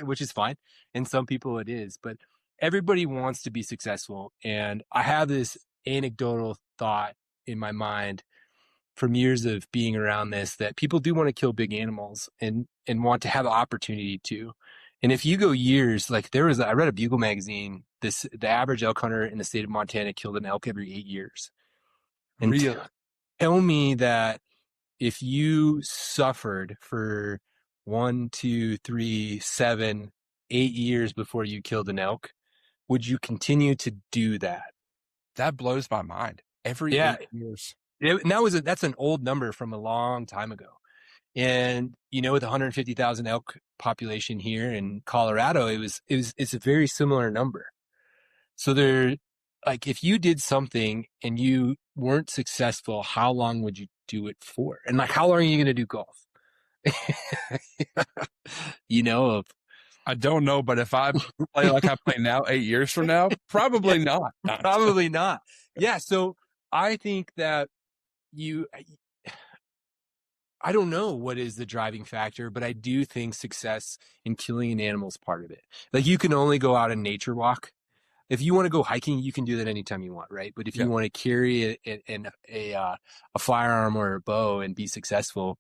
Speaker 2: which is fine. And some people it is, but everybody wants to be successful. And I have this anecdotal thought in my mind from years of being around this, that people do want to kill big animals and want to have the opportunity to. And if you go years, like I read a Bugle magazine, the average elk hunter in the state of Montana killed an elk every 8 years. And
Speaker 1: Really?
Speaker 2: tell me that if you suffered for 1, 2, 3, 7, 8 years before you killed an elk, would you continue to do that?
Speaker 1: That blows my mind. Every 8 years.
Speaker 2: And that's an old number from a long time ago. And, with 150,000 elk population here in Colorado, it's a very similar number. So like, if you did something and you weren't successful, how long would you do it for? And like, how long are you going to do golf?
Speaker 1: I don't know, but if I play like I play now, 8 years from now, probably not.
Speaker 2: Probably not. Yeah. So I think that I don't know what is the driving factor, but I do think success in killing an animal is part of it. Like, you can only go out and nature walk. If you want to go hiking, you can do that anytime you want, right? But if you want to carry a firearm or a bow and be successful,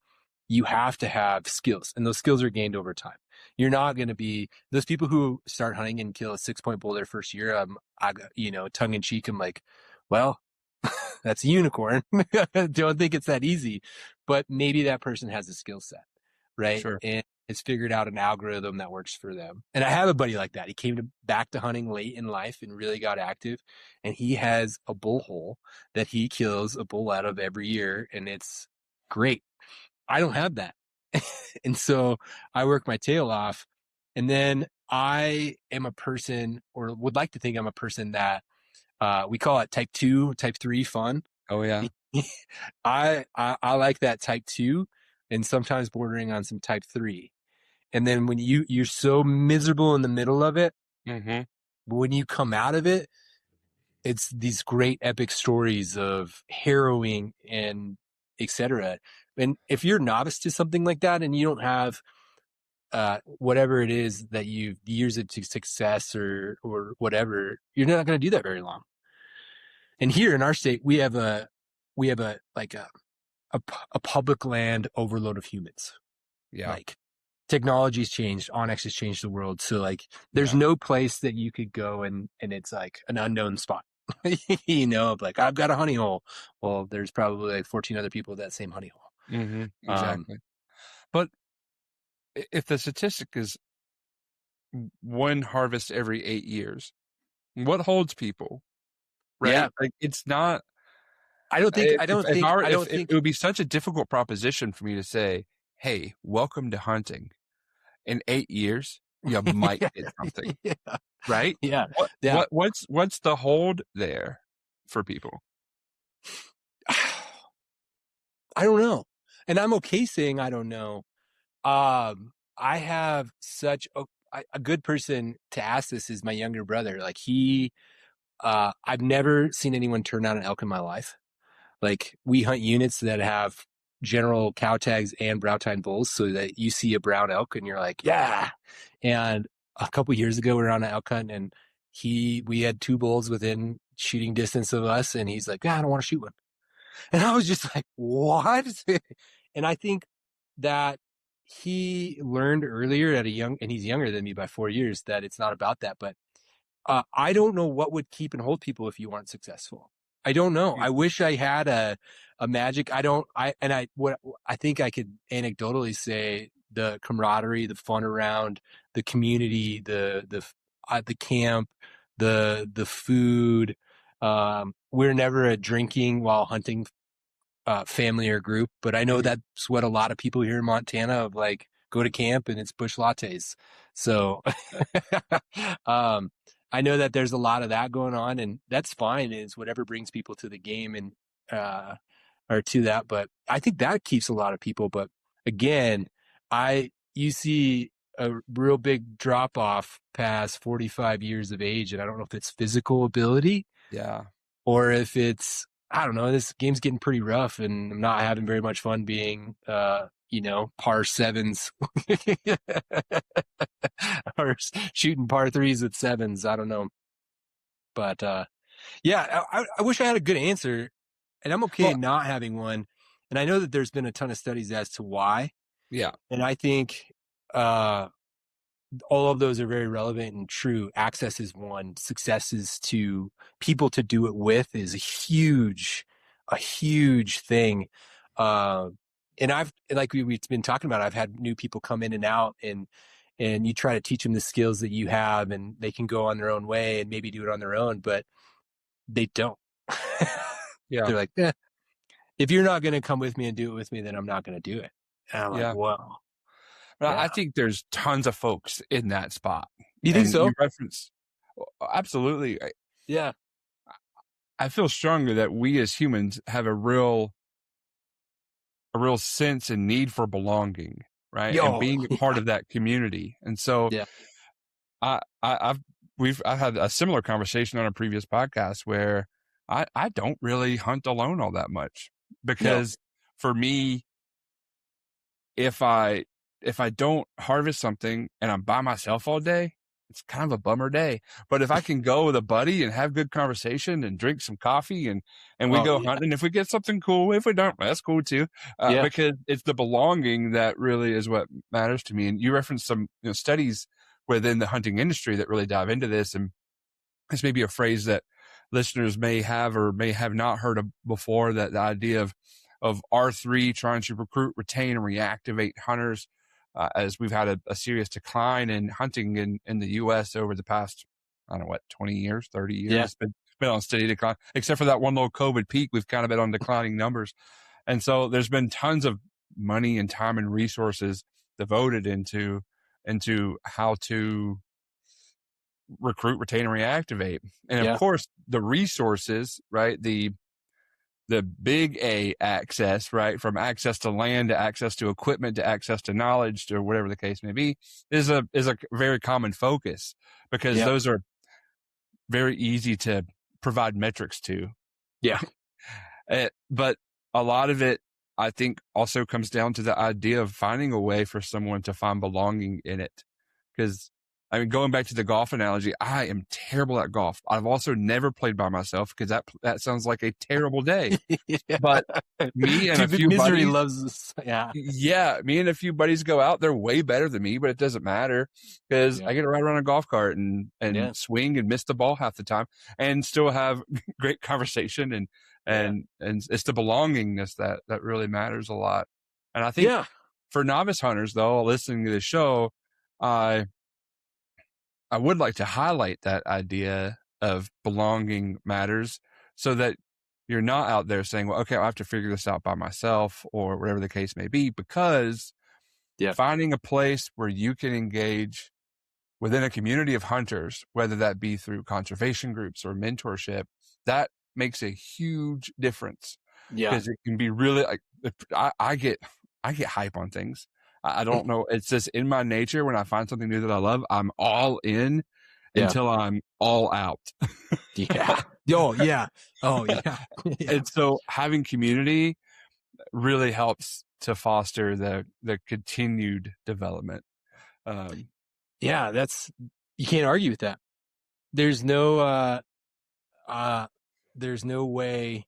Speaker 2: you have to have skills, and those skills are gained over time. You're not going to be those people who start hunting and kill a 6-point bull their first year. Tongue in cheek, I'm like, well, that's a unicorn. Don't think it's that easy, but maybe that person has a skill set, right?
Speaker 1: Sure.
Speaker 2: And it's figured out an algorithm that works for them. And I have a buddy like that. He came back to hunting late in life and really got active. And he has a bull hole that he kills a bull out of every year. And it's great. I don't have that. And so I work my tail off. And then I am a person, or would like to think I'm a person that we call it type 2, type 3 fun.
Speaker 1: Oh, yeah.
Speaker 2: I like that type 2 and sometimes bordering on some type 3. And then when you're so miserable in the middle of it,
Speaker 1: Mm-hmm.
Speaker 2: but when you come out of it, it's these great epic stories of harrowing and etc. And if you're novice to something like that and you don't have whatever it is that you've years of success or whatever, you're not going to do that very long. And here in our state, we have a public land overload of humans.
Speaker 1: Yeah.
Speaker 2: Like, technology's changed, Onyx has changed the world. So like, there's no place that you could go and it's like an unknown spot. Like, I've got a honey hole. Well, there's probably like 14 other people with that same honey hole.
Speaker 1: Mm-hmm. Exactly. But if the statistic is one harvest every 8 years, what holds people? Right?
Speaker 2: Yeah.
Speaker 1: Like, it's not.
Speaker 2: I don't think
Speaker 1: it would be such a difficult proposition for me to say, hey, welcome to hunting. In 8 years, you might get something.
Speaker 2: Yeah.
Speaker 1: Right?
Speaker 2: Yeah.
Speaker 1: What's the hold there for people?
Speaker 2: I don't know. And I'm okay saying I don't know. I have such a good person to ask this is my younger brother. Like, I've never seen anyone turn down an elk in my life. Like, we hunt units that have general cow tags and brow tine bulls, so that you see a brown elk and you're like, yeah. And a couple years ago, we were on an elk hunt and we had 2 bulls within shooting distance of us. And he's like, yeah, I don't want to shoot one. And I was just like, what? And I think that he learned earlier and he's younger than me by 4 years, that it's not about that. But I don't know what would keep and hold people if you weren't successful. I don't know. I wish I had a magic. What I think I could anecdotally say, the camaraderie, the fun around, the community, the camp, the food. We're never a drinking while hunting family or group, but I know that's what a lot of people here in Montana of, like, go to camp and it's bush lattes. So, I know that there's a lot of that going on, and that's fine. Is whatever brings people to the game and, or to that. But I think that keeps a lot of people. But again, you see a real big drop off past 45 years of age. And I don't know if it's physical ability,
Speaker 1: Yeah.
Speaker 2: or if it's, I don't know, this game's getting pretty rough and I'm not having very much fun being, par sevens or shooting par threes with sevens. I don't know. But, yeah, I wish I had a good answer, and I'm okay not having one. And I know that there's been a ton of studies as to why.
Speaker 1: Yeah.
Speaker 2: And I think, all of those are very relevant and true. Access is one. Success is two. People to do it with is a huge thing. And like we've been talking about, I've had new people come in and out, and you try to teach them the skills that you have, and they can go on their own way and maybe do it on their own, but they don't.
Speaker 1: Yeah.
Speaker 2: They're like, if you're not going to come with me and do it with me, then I'm not going to do it. And I'm like, whoa.
Speaker 1: But I think there's tons of folks in that spot.
Speaker 2: You think so?
Speaker 1: You reference, absolutely.
Speaker 2: Yeah.
Speaker 1: I feel strongly that we as humans have a real sense and need for belonging, right? And being a part of that community. And so, I've had a similar conversation on a previous podcast where I don't really hunt alone all that much, because for me, if I don't harvest something and I'm by myself all day, it's kind of a bummer day. But if I can go with a buddy and have good conversation and drink some coffee and we go hunting, if we get something cool, if we don't, that's cool too. Because it's the belonging that really is what matters to me. And you referenced some studies within the hunting industry that really dive into this. And this may be a phrase that listeners may have or may have not heard of before, that the idea of R3 trying to recruit, retain, and reactivate hunters, as we've had a serious decline in hunting in the U.S. over the past, 20 years, 30 years.
Speaker 2: Yeah.
Speaker 1: It's been on steady decline, except for that one little COVID peak. We've kind of been on declining numbers. And so there's been tons of money and time and resources devoted into how to recruit, retain, and reactivate. And of course, the resources, right? The big A access, right? From access to land to access to equipment to access to knowledge or whatever the case may be, is a very common focus, because those are very easy to provide metrics to.
Speaker 2: Yeah.
Speaker 1: But a lot of it, I think, also comes down to the idea of finding a way for someone to find belonging in it. Because, going back to the golf analogy, I am terrible at golf. I've also never played by myself, because that sounds like a terrible day. But me and a few
Speaker 2: misery
Speaker 1: buddies,
Speaker 2: loves us.
Speaker 1: me and a few buddies go out. They're way better than me, but it doesn't matter, because I get to ride around a golf cart and swing and miss the ball half the time and still have great conversation. And it's the belongingness that really matters a lot. And I think for novice hunters, though, listening to the show, I would like to highlight that idea of belonging matters, so that you're not out there saying, well, okay, I have to figure this out by myself, or whatever the case may be, because finding a place where you can engage within a community of hunters, whether that be through conservation groups or mentorship, that makes a huge difference. Because it can be really, I get hype on things. I don't know. It's just in my nature. When I find something new that I love, I'm all in until I'm all out.
Speaker 2: Oh, yeah.
Speaker 1: And so having community really helps to foster the continued development.
Speaker 2: You can't argue with that. There's no way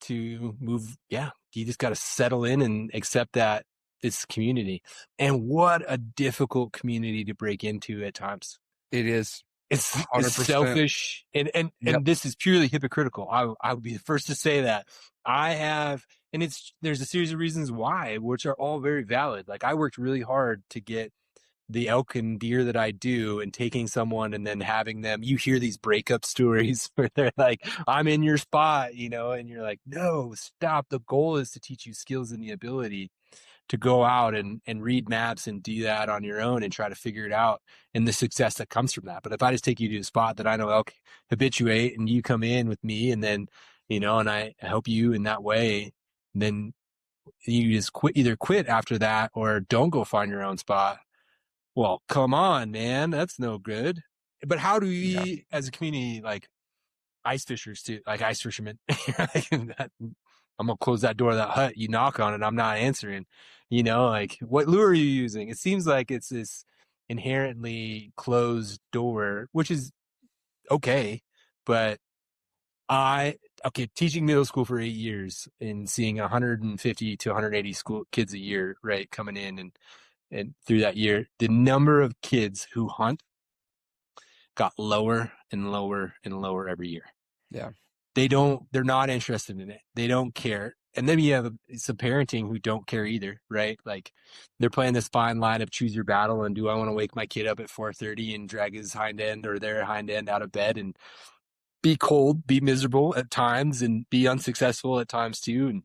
Speaker 2: to move. You just got to settle in and accept that this community. And what a difficult community to break into at times.
Speaker 1: It is.
Speaker 2: It's
Speaker 1: 100%.
Speaker 2: selfish, and
Speaker 1: Yep.
Speaker 2: this is purely hypocritical. I would be the first to say that. There's a series of reasons why, which are all very valid. Like, I worked really hard to get the elk and deer that I do, and taking someone and then having them, you hear these breakup stories where they're like, I'm in your spot, and you're like, no, stop. The goal is to teach you skills and the ability to go out and read maps and do that on your own and try to figure it out, and the success that comes from that. But if I just take you to a spot that I know elk habituate, and you come in with me, and then, and I help you in that way, then you just either quit after that or don't go find your own spot. Well, come on, man, that's no good. But how do we, as a community, like ice fishers too, like ice fishermen, I'm gonna close that door of that hut. You knock on it, I'm not answering. Like, what lure are you using? It seems like it's this inherently closed door, which is okay. But teaching middle school for 8 years and seeing 150 to 180 school kids a year, right, coming in, and through that year, the number of kids who hunt got lower and lower and lower every year.
Speaker 1: Yeah.
Speaker 2: They're not interested in it. They don't care. And then you have some parenting who don't care either, right? Like, they're playing this fine line of choose your battle, and do I want to wake my kid up at 4:30 and drag his hind end or their hind end out of bed and be cold, be miserable at times, and be unsuccessful at times too.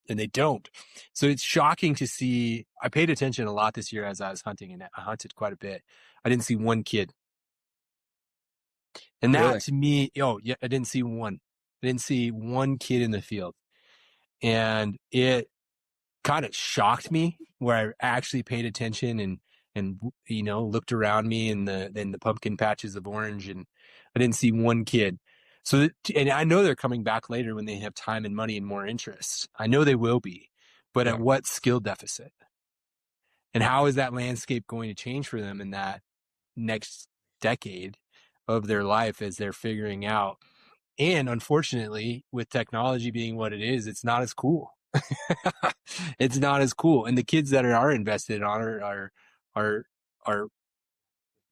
Speaker 2: And they don't. So it's shocking to see. I paid attention a lot this year as I was hunting, and I hunted quite a bit. I didn't see one kid. And that, to me, I didn't see one. I didn't see one kid in the field. And it kind of shocked me, where I actually paid attention and looked around me in the pumpkin patches of orange, and I didn't see one kid. So, and I know they're coming back later when they have time and money and more interest. I know they will be, but at what skill deficit? And how is that landscape going to change for them in that next decade of their life as they're figuring out? And unfortunately, with technology being what it is, it's not as cool. It's not as cool. And the kids that are invested on are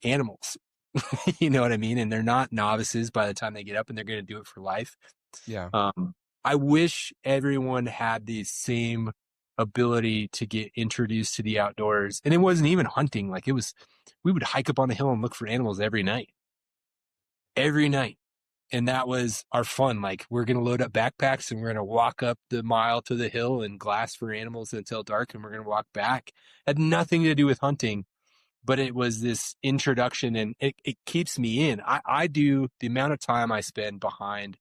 Speaker 2: animals. You know what I mean? And they're not novices by the time they get up, and they're going to do it for life.
Speaker 1: Yeah.
Speaker 2: I wish everyone had the same ability to get introduced to the outdoors. And it wasn't even hunting. Like, we would hike up on the hill and look for animals every night. And that was our fun. Like, we're going to load up backpacks and we're going to walk up the mile to the hill and glass for animals until dark, and we're going to walk back. It had nothing to do with hunting, but it was this introduction, and it keeps me in. I do the amount of time I spend behind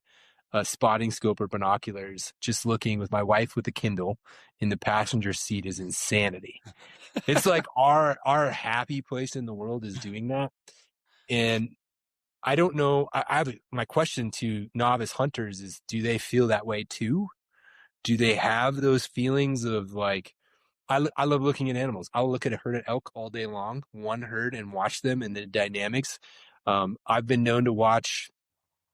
Speaker 2: a spotting scope or binoculars, just looking with my wife with a Kindle in the passenger seat, is insanity. It's like our happy place in the world is doing that. And I don't know. My question to novice hunters is, do they feel that way too? Do they have those feelings of like, I love looking at animals. I'll look at a herd of elk all day long, one herd, and watch them and the dynamics. I've been known to watch,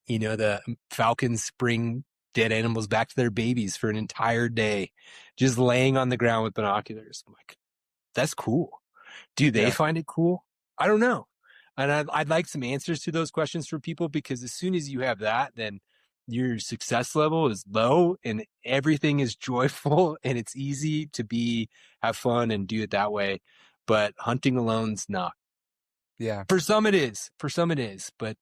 Speaker 2: the falcons bring dead animals back to their babies for an entire day, just laying on the ground with binoculars. I'm like, that's cool. Do they find it cool? I don't know. And I'd like some answers to those questions for people, because as soon as you have that, then your success level is low and everything is joyful and it's easy to have fun and do it that way. But hunting alone's not.
Speaker 1: Yeah.
Speaker 2: For some it is, but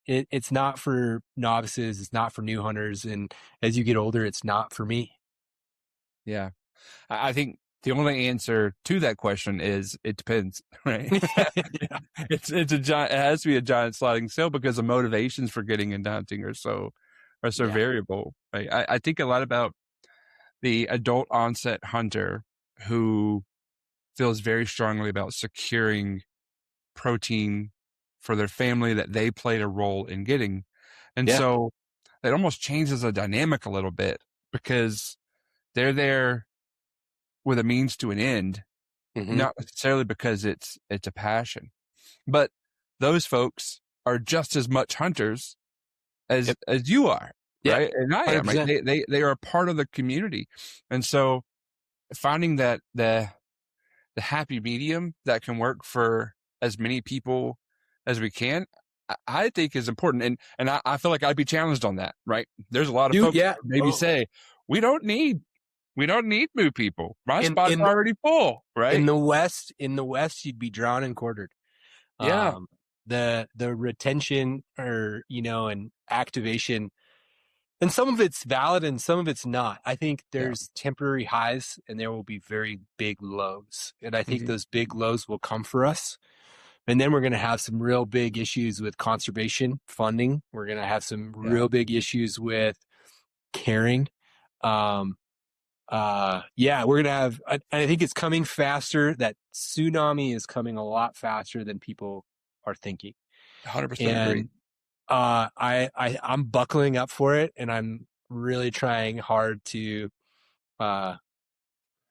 Speaker 2: it's not for novices. It's not for new hunters. And as you get older, it's not for me.
Speaker 1: Yeah. I think the only answer to that question is it depends, right? It has to be a giant sliding scale, because the motivations for getting into hunting are so variable, right? I think a lot about the adult onset hunter who feels very strongly about securing protein for their family that they played a role in getting. And so it almost changes the dynamic a little bit, because they're there with a means to an end, not necessarily because it's a passion. But those folks are just as much hunters as you are, right? And I am. Right? They are a part of the community. And so finding that the happy medium that can work for as many people as we can, I think is important. And I feel like I'd be challenged on that, right? There's a lot of
Speaker 2: Dude,
Speaker 1: folks
Speaker 2: yeah.
Speaker 1: that maybe say, we don't need new people. My
Speaker 2: In
Speaker 1: spot's already full, right?
Speaker 2: in the West, you'd be drawn and quartered.
Speaker 1: Yeah.
Speaker 2: The retention and activation, and some of it's valid and some of it's not. I think
Speaker 1: Yeah.
Speaker 2: there's temporary highs and there will be very big lows. And I think those big lows will come for us. And then we're going to have some real big issues with conservation funding. We're going to have some real big issues with caring. We're going to have, I think it's coming faster. That tsunami is coming a lot faster than people are thinking.
Speaker 1: 100% agree.
Speaker 2: I'm buckling up for it, and I'm really trying hard to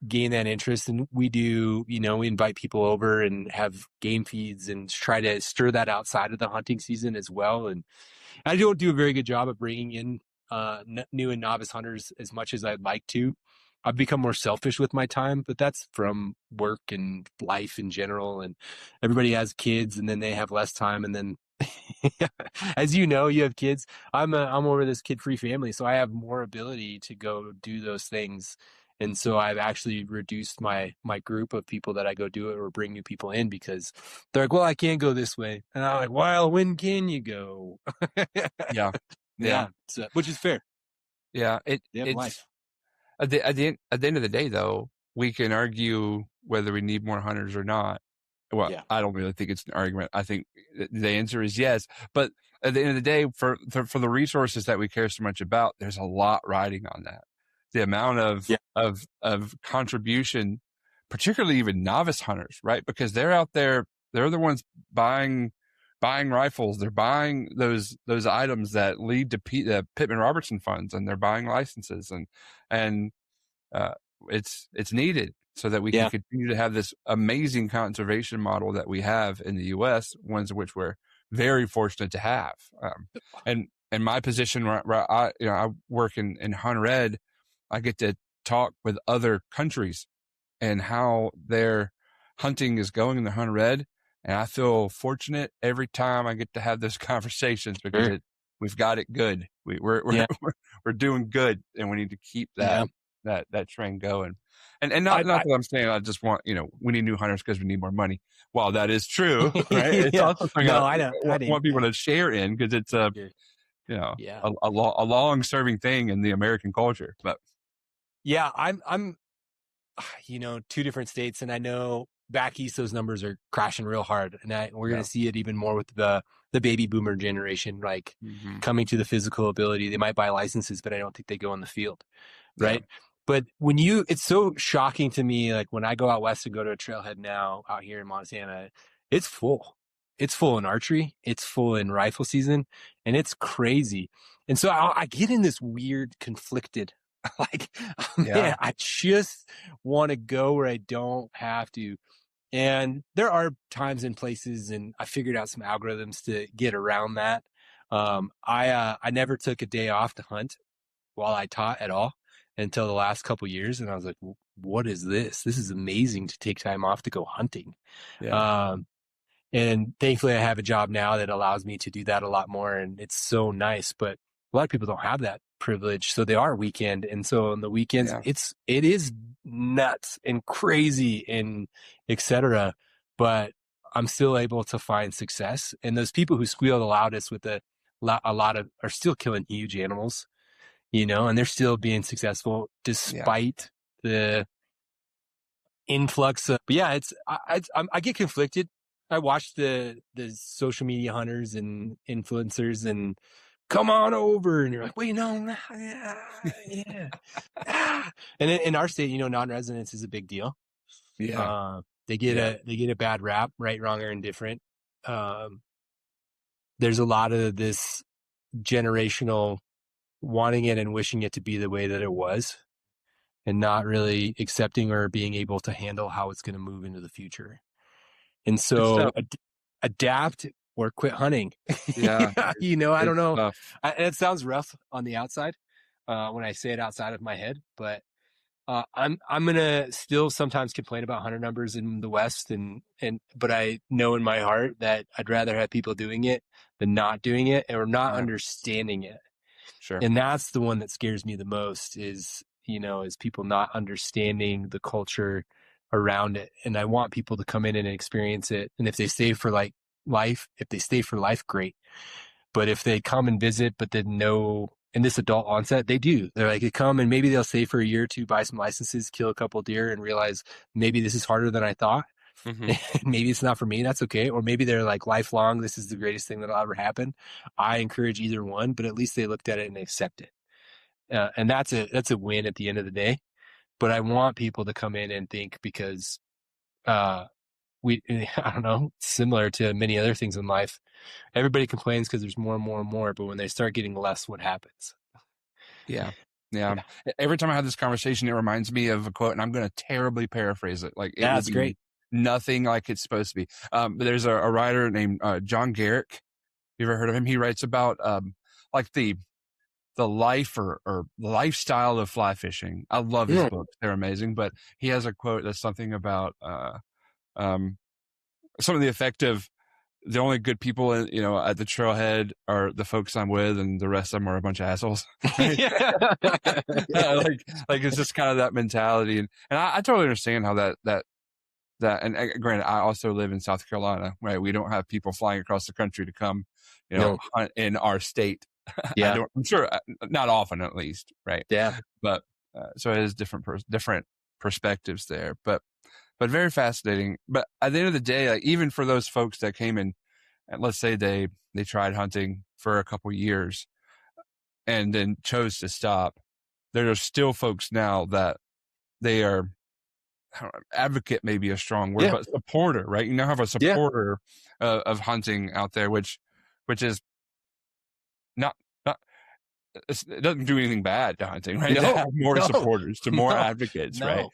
Speaker 2: gain that interest. And we do, we invite people over and have game feeds and try to stir that outside of the hunting season as well. And I don't do a very good job of bringing in new and novice hunters as much as I'd like to. I've become more selfish with my time, but that's from work and life in general. And everybody has kids, and then they have less time, and then as you know, you have kids. I'm over this kid-free family, so I have more ability to go do those things. And so I've actually reduced my group of people that I go do it or bring new people in, because they're like, well, I can't go this way. And I'm like, well, when can you go?
Speaker 1: Yeah.
Speaker 2: So, which is fair.
Speaker 1: Yeah.
Speaker 2: It's life.
Speaker 1: At the end of the day, though, we can argue whether we need more hunters or not. Well, I don't really think it's an argument. I think the answer is yes. But at the end of the day, for the resources that we care so much about, there's a lot riding on that. The amount of contribution, particularly even novice hunters, right? Because they're out there, they're the ones buying rifles. They're buying those items that lead to the Pittman Robertson funds, and they're buying licenses, and it's needed so that we can continue to have this amazing conservation model that we have in the U.S., ones of which we're very fortunate to have. And my position, where I work in hunter ed, I get to talk with other countries and how their hunting is going in the hunter ed. And I feel fortunate every time I get to have those conversations, because we've got it good. We're doing good, and we need to keep that train going. And not that I'm saying I just want, we need new hunters because we need more money. While that is true, right? It's also something I want people to share in, because it's a long serving thing in the American culture. But
Speaker 2: I'm two different states, and I know back east those numbers are crashing real hard, and we're going to see it even more with the baby boomer generation, like coming to the physical ability. They might buy licenses, but I don't think they go on the field, right? Yeah. But it's so shocking to me, like when I go out west and go to a trailhead now out here in Montana, it's full. It's full in archery, it's full in rifle season, and it's crazy. And so I get in this weird conflicted, like, man, I just want to go where I don't have to. And there are times and places, and I figured out some algorithms to get around that. I never took a day off to hunt while I taught at all until the last couple of years. And I was like, what is this? This is amazing to take time off to go hunting. Yeah. And thankfully I have a job now that allows me to do that a lot more. And it's so nice, but a lot of people don't have that privilege. So they are weekend. And so on the weekends, it is nuts and crazy and etc. But I'm still able to find success. And those people who squeal the loudest with a lot of are still killing huge animals, and they're still being successful despite the influx of, but I get conflicted. I watch the social media hunters and influencers and come on over, and you're like, wait, no, yeah. And in our state, non-residence is a big deal. Yeah. They get a bad rap, right, wrong, or indifferent. There's a lot of this generational wanting it and wishing it to be the way that it was, and not really accepting or being able to handle how it's going to move into the future. And so adapt or quit hunting. Yeah. I don't know. It sounds rough on the outside when I say it outside of my head, but I'm gonna still sometimes complain about hunter numbers in the West, but I know in my heart that I'd rather have people doing it than not doing it or not
Speaker 1: Right.
Speaker 2: understanding it.
Speaker 1: Sure.
Speaker 2: And that's the one that scares me the most is people not understanding the culture around it. And I want people to come in and experience it. And if they stay for life, great. But if they come and visit, but then know in this adult onset, they do. They're like, they come and maybe they'll stay for a year or two, buy some licenses, kill a couple deer and realize maybe this is harder than I thought.
Speaker 1: Mm-hmm.
Speaker 2: Maybe it's not for me. That's okay. Or maybe they're like lifelong. This is the greatest thing that'll ever happen. I encourage either one, but at least they looked at it and they accept it. And that's a win at the end of the day. But I want people to come in and think because, I don't know, similar to many other things in life, everybody complains because there's more and more and more, but when they start getting less, what happens?
Speaker 1: Yeah. Yeah.
Speaker 2: Yeah.
Speaker 1: Every time I have this conversation, it reminds me of a quote, and I'm going to terribly paraphrase it. Like it will
Speaker 2: That's
Speaker 1: be
Speaker 2: great.
Speaker 1: nothing like it's supposed to be. But there's a writer named John Garrick. You ever heard of him? He writes about like the life or the lifestyle of fly fishing. I love his books. They're amazing. But he has a quote that's something about some of the effect of the only good people, at the trailhead are the folks I'm with, and the rest of them are a bunch of assholes. Right? like it's just kind of that mentality, and I totally understand how that. And granted, I also live in South Carolina, right? We don't have people flying across the country to come, hunt in our state.
Speaker 2: Yeah.
Speaker 1: I'm sure not often, at least, right?
Speaker 2: Yeah.
Speaker 1: But so it is different perspectives there, but very fascinating. But at the end of the day, like even for those folks that came in, and let's say they tried hunting for a couple years and then chose to stop, there are still folks now that they are, advocate may be a strong word, but supporter, right? You now have a supporter of hunting out there, which is not it doesn't do anything bad to hunting, right? To have more supporters, more advocates, right?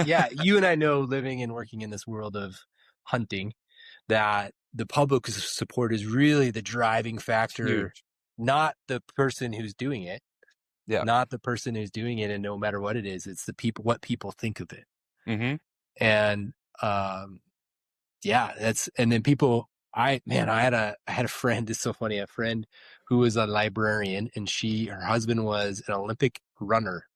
Speaker 2: Yeah, you and I know, living and working in this world of hunting, that the public support is really the driving factor, not the person who's doing it.
Speaker 1: Yeah.
Speaker 2: Not the person who's doing it, and no matter what it is, it's the people, what people think of it.
Speaker 1: Mm-hmm.
Speaker 2: And and then people, I had a friend, it's so funny, a friend who was a librarian, and her husband was an Olympic runner,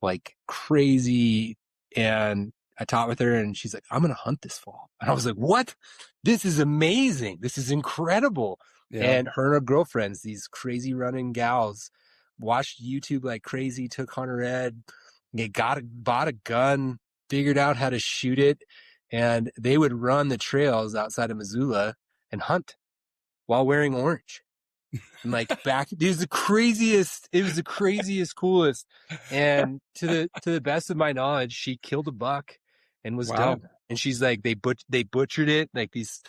Speaker 2: like crazy. And I taught with her, and she's like, I'm going to hunt this fall. And I was like, what? This is amazing. This is incredible.
Speaker 1: Yeah.
Speaker 2: And her and her girlfriends, these crazy running gals, watched YouTube like crazy, took hunter ed, bought a gun, figured out how to shoot it. And they would run the trails outside of Missoula and hunt while wearing orange. And like it was the craziest, coolest. And to the best of my knowledge, she killed a buck and was done. And she's like, they butchered it. Like these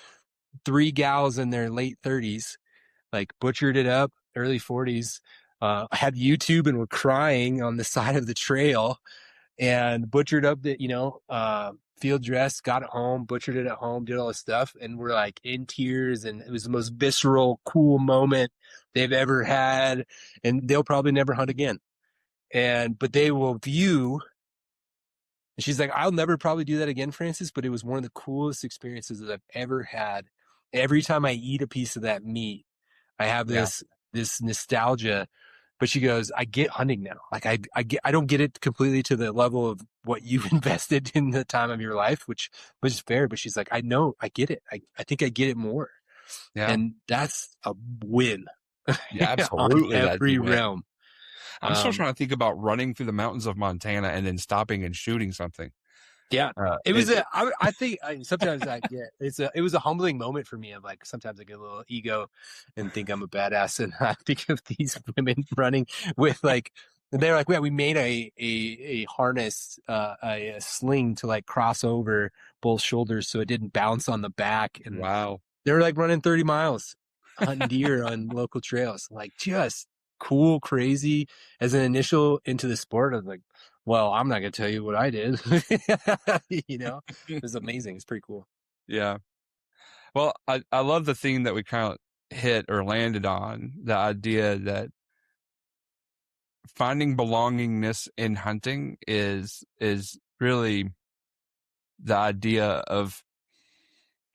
Speaker 2: 3 gals in their late 30s, like butchered it up, early 40s, had YouTube and were crying on the side of the trail and butchered up the, field dress, got it home, butchered it at home, did all this stuff. And we're like in tears. And it was the most visceral, cool moment they've ever had. And they'll probably never hunt again. But they will view. And she's like, I'll never probably do that again, Francis, but it was one of the coolest experiences that I've ever had. Every time I eat a piece of that meat, I have this nostalgia. But she goes, I get hunting now. Like I don't get it completely to the level of what you've invested in the time of your life, which is fair. But she's like, I know, I get it. I think I get it more. Yeah. And that's a win.
Speaker 1: Yeah, absolutely.
Speaker 2: On every realm.
Speaker 1: I'm still trying to think about running through the mountains of Montana and then stopping and shooting something.
Speaker 2: Yeah, it was I think sometimes it was a humbling moment for me of like, sometimes I get a little ego and think I'm a badass. And I think of these women running with like, they're like, yeah, we made a harness, a sling to like cross over both shoulders so it didn't bounce on the back. And they were like running 30 miles hunting deer on local trails, like just cool, crazy. As an initial into the sport, I was like, well, I'm not going to tell you what I did. It was amazing. It's pretty cool.
Speaker 1: Yeah. Well, I love the theme that we kind of hit or landed on, the idea that finding belongingness in hunting is really the idea of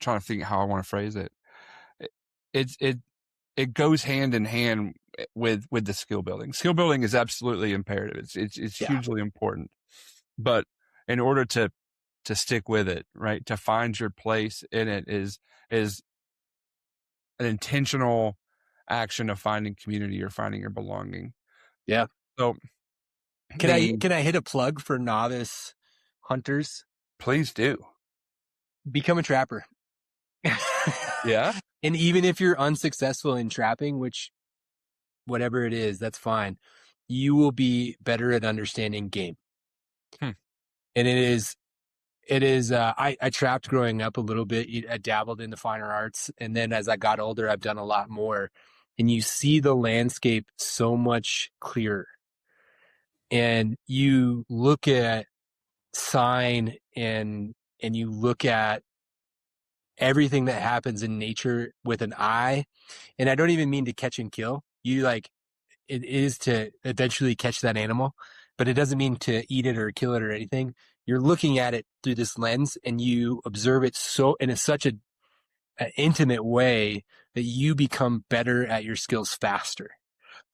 Speaker 1: trying to think how I want to phrase it. It goes hand in hand with the skill building. Skill building is absolutely imperative. It's hugely important. But in order to stick with it, right, to find your place in it is an intentional action of finding community or finding your belonging.
Speaker 2: Yeah.
Speaker 1: So
Speaker 2: can I hit a plug for novice hunters?
Speaker 1: Please do.
Speaker 2: Become a trapper.
Speaker 1: Yeah.
Speaker 2: And even if you're unsuccessful in trapping, which whatever it is, that's fine. You will be better at understanding game. And it is, I trapped growing up a little bit. I dabbled in the finer arts. And then as I got older, I've done a lot more. And you see the landscape so much clearer. And you look at sign and you look at everything that happens in nature with an eye. And I don't even mean to catch and kill. It is to eventually catch that animal, but it doesn't mean to eat it or kill it or anything. You're looking at it through this lens and you observe it in such an intimate way that you become better at your skills faster.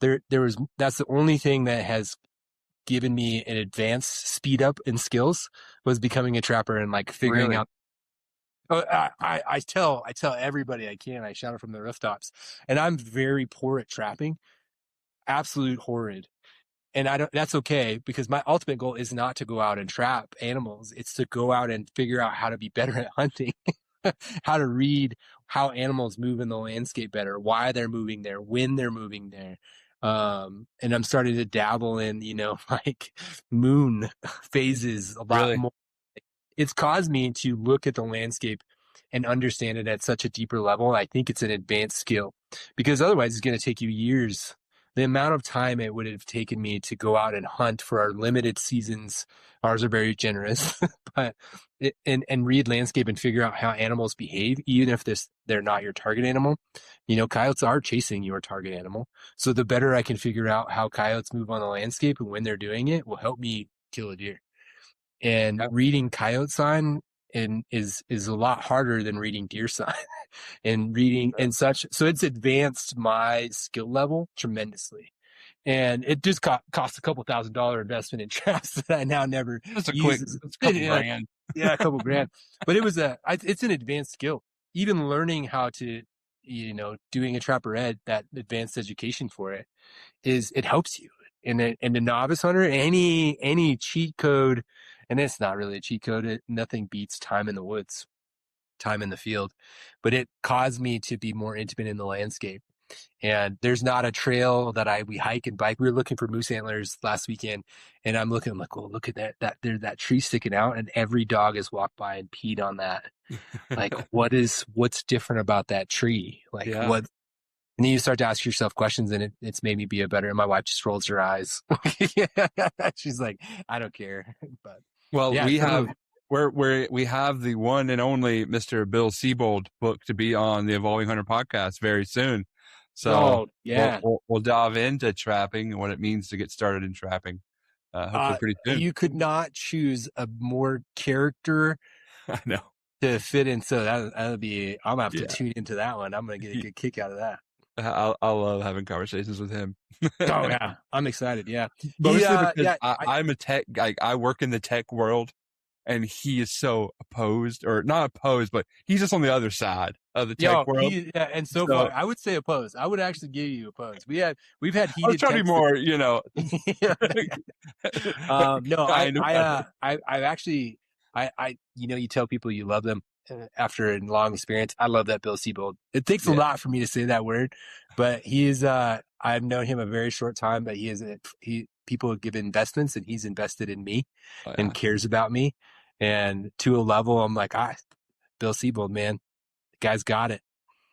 Speaker 2: That's the only thing that has given me an advanced speed up in skills was becoming a trapper and like figuring out. Oh, I tell everybody I can. I shout it from the rooftops, and I'm very poor at trapping, absolute horrid. And that's okay because my ultimate goal is not to go out and trap animals. It's to go out and figure out how to be better at hunting, how to read how animals move in the landscape better, why they're moving there, when they're moving there. And I'm starting to dabble in, like moon phases a lot more. It's caused me to look at the landscape and understand it at such a deeper level. I think it's an advanced skill because otherwise it's going to take you years. The amount of time it would have taken me to go out and hunt for our limited seasons, ours are very generous, but and read landscape and figure out how animals behave, even if they're not your target animal. Coyotes are chasing your target animal. So the better I can figure out how coyotes move on the landscape and when they're doing it will help me kill a deer. And reading coyote sign is a lot harder than reading deer sign and reading and such. So it's advanced my skill level tremendously. And it just cost a couple $1,000 investment in traps that I now never use.
Speaker 1: It's a couple grand.
Speaker 2: Yeah, a couple grand. But it's an advanced skill. Even learning how to, doing a trapper ed, that advanced education for it it helps you. And the novice hunter, any cheat code, and it's not really a cheat code. Nothing beats time in the woods, time in the field, but it caused me to be more intimate in the landscape. And there's not a trail that we hike and bike. We were looking for moose antlers last weekend, and I'm like, oh, look at that tree sticking out, and every dog has walked by and peed on that. Like, what's different about that tree? Like, what? And then you start to ask yourself questions, and it's made me be a better. And my wife just rolls her eyes. She's like, I don't care. But
Speaker 1: we have the one and only Mr. Bill Siebold book to be on the Evolving Hunter podcast very soon. So we'll dive into trapping and what it means to get started in trapping. Hopefully pretty soon.
Speaker 2: You could not choose a more character.
Speaker 1: I know.
Speaker 2: To fit in. So that'll be. I'm gonna have to tune into that one. I'm gonna get a good kick out of that.
Speaker 1: I love having conversations with him.
Speaker 2: Oh yeah, I'm excited. Yeah,
Speaker 1: mostly because I'm a tech. I work in the tech world, and he is so opposed, or not opposed, but he's just on the other side of the tech world.
Speaker 2: And so far, I would say opposed. I would actually give you opposed. We've had heated.
Speaker 1: I was trying to be more,
Speaker 2: No, I actually. You tell people you love them after a long experience. I love that Bill Siebold. It takes a lot for me to say that word, but I've known him a very short time, but people give investments and he's invested in me and cares about me. And to a level, I'm like, Bill Siebold, man, the guy's got it.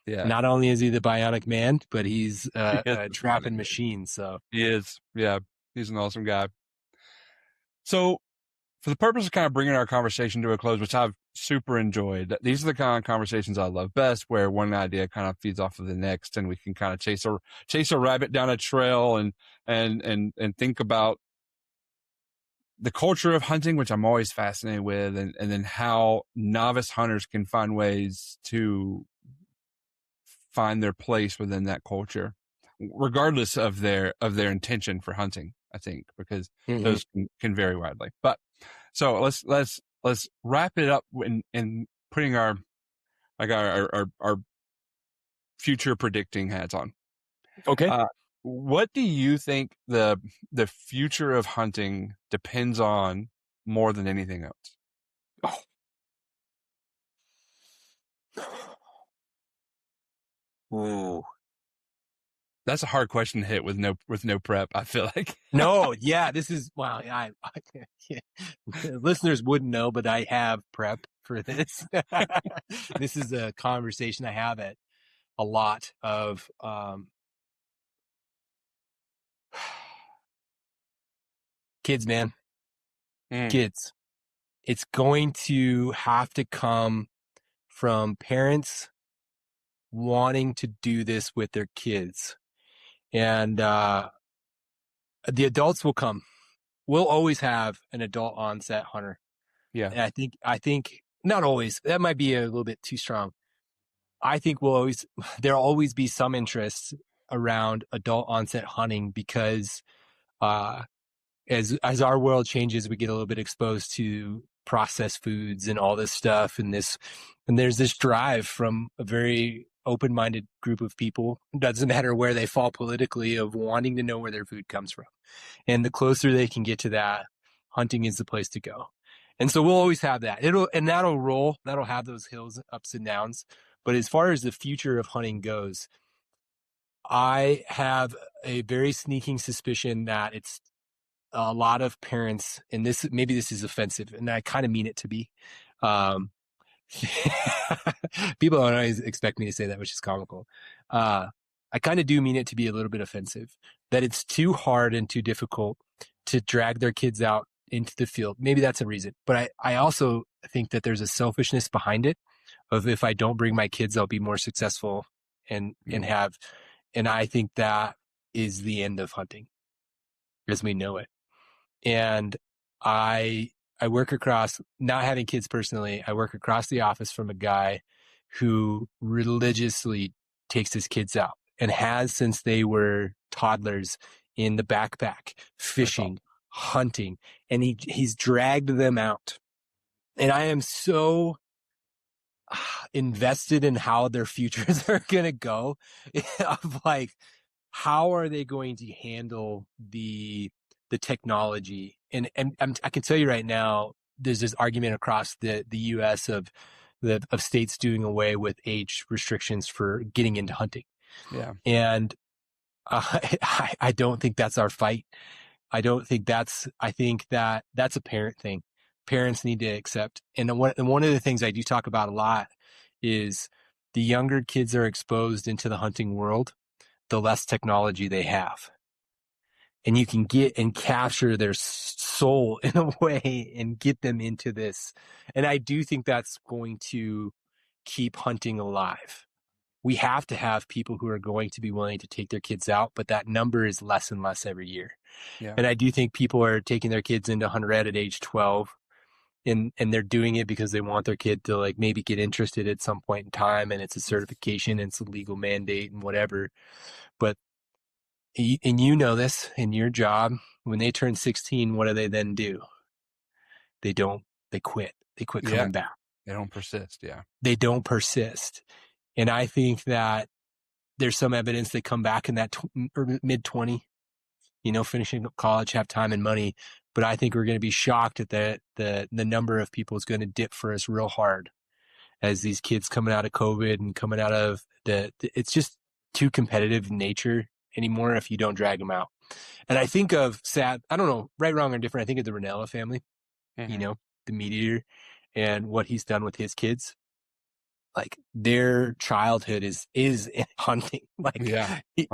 Speaker 2: Yeah. Not only is he the bionic man, but he's a trapping machine. So
Speaker 1: he is. Yeah. He's an awesome guy. So, for the purpose of kind of bringing our conversation to a close, which I've super enjoyed. These are the kind of conversations I love best, where one idea kind of feeds off of the next, and we can kind of chase a rabbit down a trail and think about the culture of hunting, which I'm always fascinated with, and then how novice hunters can find ways to find their place within that culture, regardless of their intention for hunting, I think, because those can vary widely. But so let's wrap it up in putting our future predicting hats on.
Speaker 2: Okay.
Speaker 1: What do you think the future of hunting depends on more than anything else?
Speaker 2: Ooh.
Speaker 1: That's a hard question to hit with no prep, I feel like.
Speaker 2: No, yeah, this is, wow. Listeners wouldn't know, but I have prep for this. This is a conversation I have at a lot of, kids, man. Kids. It's going to have to come from parents wanting to do this with their kids. And the adults will come. We'll always have an adult onset hunter.
Speaker 1: Yeah.
Speaker 2: And I think not always. That might be a little bit too strong. I think there'll always be some interest around adult onset hunting, because as our world changes, we get a little bit exposed to processed foods and all this stuff, and there's this drive from a very open-minded group of people, doesn't matter where they fall politically, of wanting to know where their food comes from. And the closer they can get to that, hunting is the place to go. And so we'll always have that. That'll have those hills, ups and downs. But as far as the future of hunting goes, I have a very sneaking suspicion that it's a lot of parents, and maybe this is offensive, and I kind of mean it to be. People don't always expect me to say that, which is comical. I kind of do mean it to be a little bit offensive, that it's too hard and too difficult to drag their kids out into the field. Maybe that's a reason. But I also think that there's a selfishness behind it, of, if I don't bring my kids, I'll be more successful and I think that is the end of hunting as we know it. And I work across, not having kids personally, I work across the office from a guy who religiously takes his kids out, and has since they were toddlers, in the backpack, fishing, hunting, and he's dragged them out. And I am so invested in how their futures are going to go, of like, how are they going to handle the technology? And I can tell you right now, there's this argument across the U.S. of states doing away with age restrictions for getting into hunting.
Speaker 1: Yeah.
Speaker 2: And I don't think that's our fight. I think that's a parent thing. Parents need to accept. And one of the things I do talk about a lot is, the younger kids are exposed into the hunting world, the less technology they have. And you can get and capture their soul in a way and get them into this. And I do think that's going to keep hunting alive. We have to have people who are going to be willing to take their kids out, but that number is less and less every year.
Speaker 1: Yeah.
Speaker 2: And I do think people are taking their kids into hunter ed at age 12, and they're doing it because they want their kid to like maybe get interested at some point in time, and it's a certification, and it's a legal mandate and whatever. But, and you know this in your job, when they turn 16, what do they then do? They quit. They quit coming back.
Speaker 1: They don't persist. Yeah.
Speaker 2: They don't persist. And I think that there's some evidence they come back in that mid-20, finishing college, have time and money. But I think we're going to be shocked at the number of people is going to dip for us real hard as these kids coming out of COVID and coming out of it's just too competitive in nature anymore if you don't drag them out. And I think of I don't know, right, wrong, or different. I think of the Ranella family, the meat eater, and what he's done with his kids. Like, their childhood is in hunting. Like,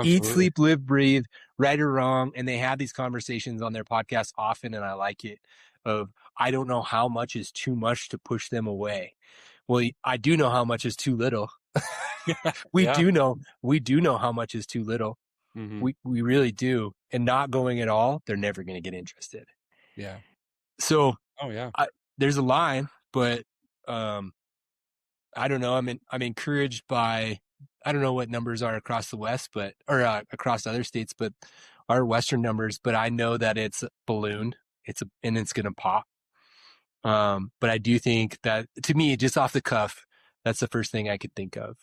Speaker 2: eat, sleep, live, breathe, right or wrong. And they have these conversations on their podcast often, and I like it, of, I don't know how much is too much to push them away. Well, I do know how much is too little. We
Speaker 1: Yeah.
Speaker 2: do know how much is too little.
Speaker 1: Mm-hmm.
Speaker 2: We really do. And not going at all, they're never going to get interested.
Speaker 1: Yeah.
Speaker 2: So
Speaker 1: Oh yeah.
Speaker 2: there's a line, but I don't know. I'm encouraged by, I don't know what numbers are across the West, or across other states, but our Western numbers, but I know that it's ballooned. And it's going to pop. But I do think that, to me, just off the cuff, that's the first thing I could think of.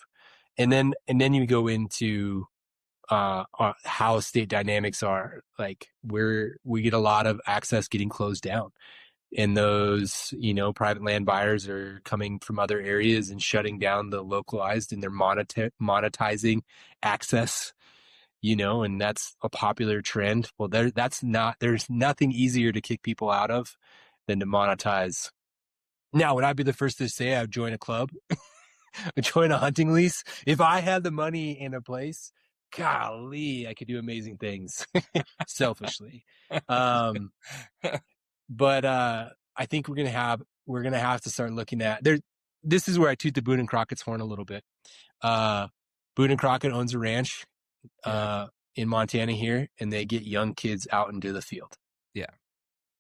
Speaker 2: And then you go into how state dynamics are, like where we get a lot of access getting closed down, and those, private land buyers are coming from other areas and shutting down the localized, and they're monetizing access, and that's a popular trend. Well, there's nothing easier to kick people out of than to monetize. Now, would I be the first to say I'd join a club? Join a hunting lease? If I had the money in a place, golly, I could do amazing things selfishly. But I think we're gonna have to start looking at there. This is where I toot the Boone and Crockett's horn a little bit. Boone and Crockett owns a ranch in Montana here, and they get young kids out into the field.
Speaker 1: Yeah.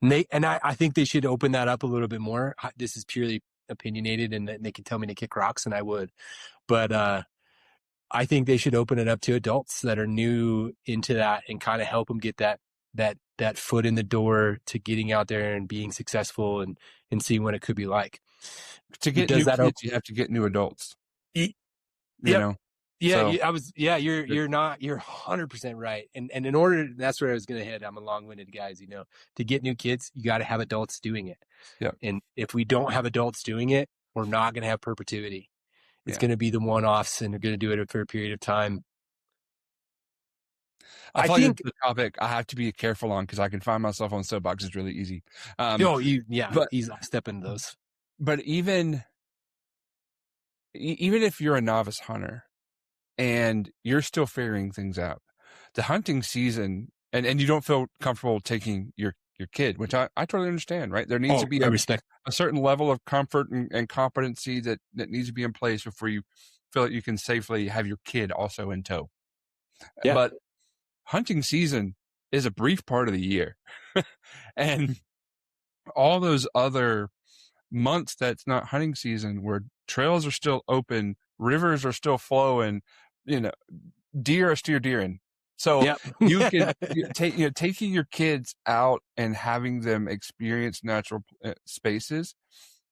Speaker 2: And I think they should open that up a little bit more. This is purely opinionated, and they can tell me to kick rocks, and I would. But I think they should open it up to adults that are new into that and kind of help them get that foot in the door to getting out there and being successful and seeing what it could be like.
Speaker 1: To get new kids, you have to get new adults. You know?
Speaker 2: Yeah, you're 100% right. And in order, that's where I was going to hit. I'm a long-winded guy, as you know. To get new kids, you got to have adults doing it.
Speaker 1: Yeah.
Speaker 2: And if we don't have adults doing it, we're not going to have perpetuity. It's going to be the one-offs, and they're going to do it for a period of time.
Speaker 1: I think the topic I have to be careful on, because I can find myself on soapboxes really easy.
Speaker 2: Easy step into those.
Speaker 1: But even if you're a novice hunter and you're still figuring things out, the hunting season, and you don't feel comfortable taking your kid, which I totally understand, right? There needs to be a certain level of comfort and competency that needs to be in place before you feel that you can safely have your kid also in tow. Yeah. But hunting season is a brief part of the year. And all those other months that's not hunting season, where trails are still open, rivers are still flowing, deer are still deering. So you can taking your kids out and having them experience natural spaces,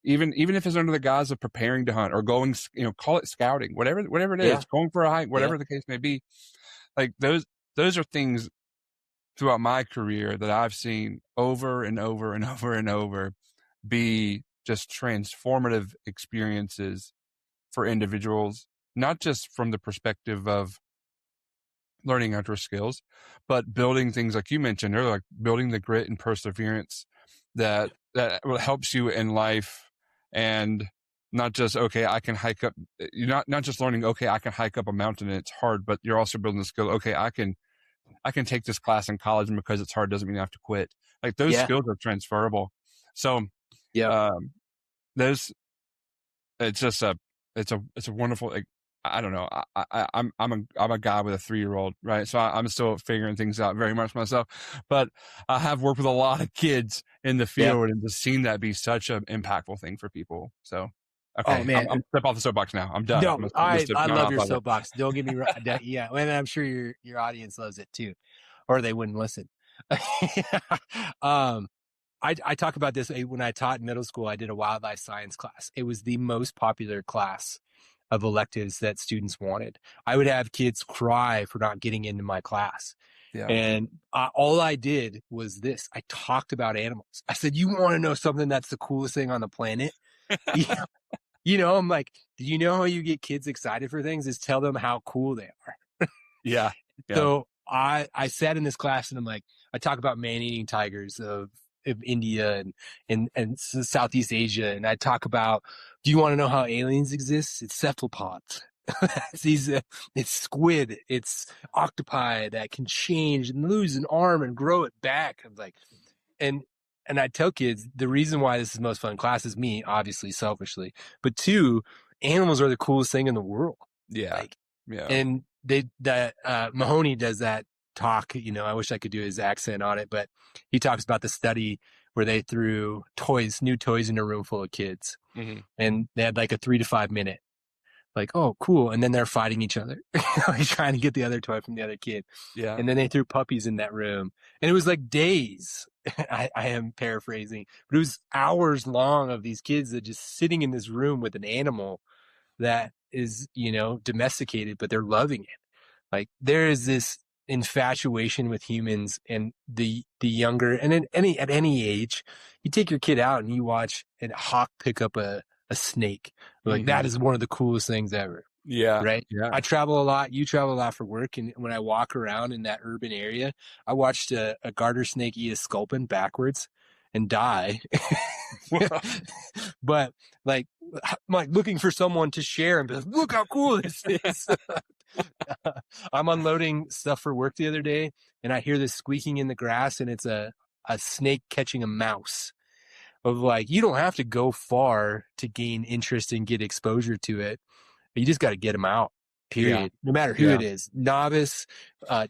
Speaker 1: even if it's under the guise of preparing to hunt or going, call it scouting, whatever it is, going for a hike, whatever the case may be. Like those are things throughout my career that I've seen over and over and over and over be just transformative experiences for individuals, not just from the perspective of learning outdoor skills, but building things like you mentioned earlier, like building the grit and perseverance that helps you in life. And not just, okay, I can hike up, you're not just learning, okay, I can hike up a mountain and it's hard, but you're also building the skill, okay, I can take this class in college, and because it's hard doesn't mean I have to quit. Like those skills are transferable. So it's a wonderful, like, I don't know. I'm a guy with a 3-year-old, right? So I'm still figuring things out very much myself, but I have worked with a lot of kids in the field and just seen that be such an impactful thing for people. So, okay. Oh, man. I'm step off the soapbox now. I'm done.
Speaker 2: No, I love your soapbox. Don't get me wrong. Yeah. And I'm sure your audience loves it too, or they wouldn't listen. I talk about this when I taught in middle school. I did a wildlife science class. It was the most popular class of electives that students wanted. I would have kids cry for not getting into my class. Yeah. And all I did was this. I talked about animals. I said, you want to know something that's the coolest thing on the planet? I'm like, do you know how you get kids excited for things? Is tell them how cool they are. Yeah. So I sat in this class, and I'm like, I talk about man-eating tigers of India and Southeast Asia. And I talk about, do you want to know how aliens exist? It's cephalopods. It's squid. It's octopi that can change and lose an arm and grow it back. I'm like, and and I tell kids the reason why this is the most fun class is me, obviously, selfishly, but two, animals are the coolest thing in the world.
Speaker 1: Yeah.
Speaker 2: Like,
Speaker 1: Yeah.
Speaker 2: and Mahoney does that talk, I wish I could do his accent on it, but he talks about the study where they threw new toys in a room full of kids, and they had like a 3 to 5 minute, like, oh, cool. And then they're fighting each other, trying to get the other toy from the other kid.
Speaker 1: Yeah.
Speaker 2: And then they threw puppies in that room, and it was like days. I am paraphrasing, but it was hours long of these kids that just sitting in this room with an animal that is, domesticated, but they're loving it. Like, there is this infatuation with humans, and the younger, and at any age, you take your kid out and you watch a hawk pick up a snake. Like, that is one of the coolest things ever.
Speaker 1: Yeah.
Speaker 2: Right.
Speaker 1: Yeah.
Speaker 2: I travel a lot. You travel a lot for work. And when I walk around in that urban area, I watched a garter snake eat a sculpin backwards and die. But like, I'm like looking for someone to share and be like, look how cool this is. I'm unloading stuff for work the other day, and I hear this squeaking in the grass, and it's a snake catching a mouse. Of like, you don't have to go far to gain interest and get exposure to it. You just got to get them out, period.
Speaker 1: Yeah.
Speaker 2: No matter who it is, novice,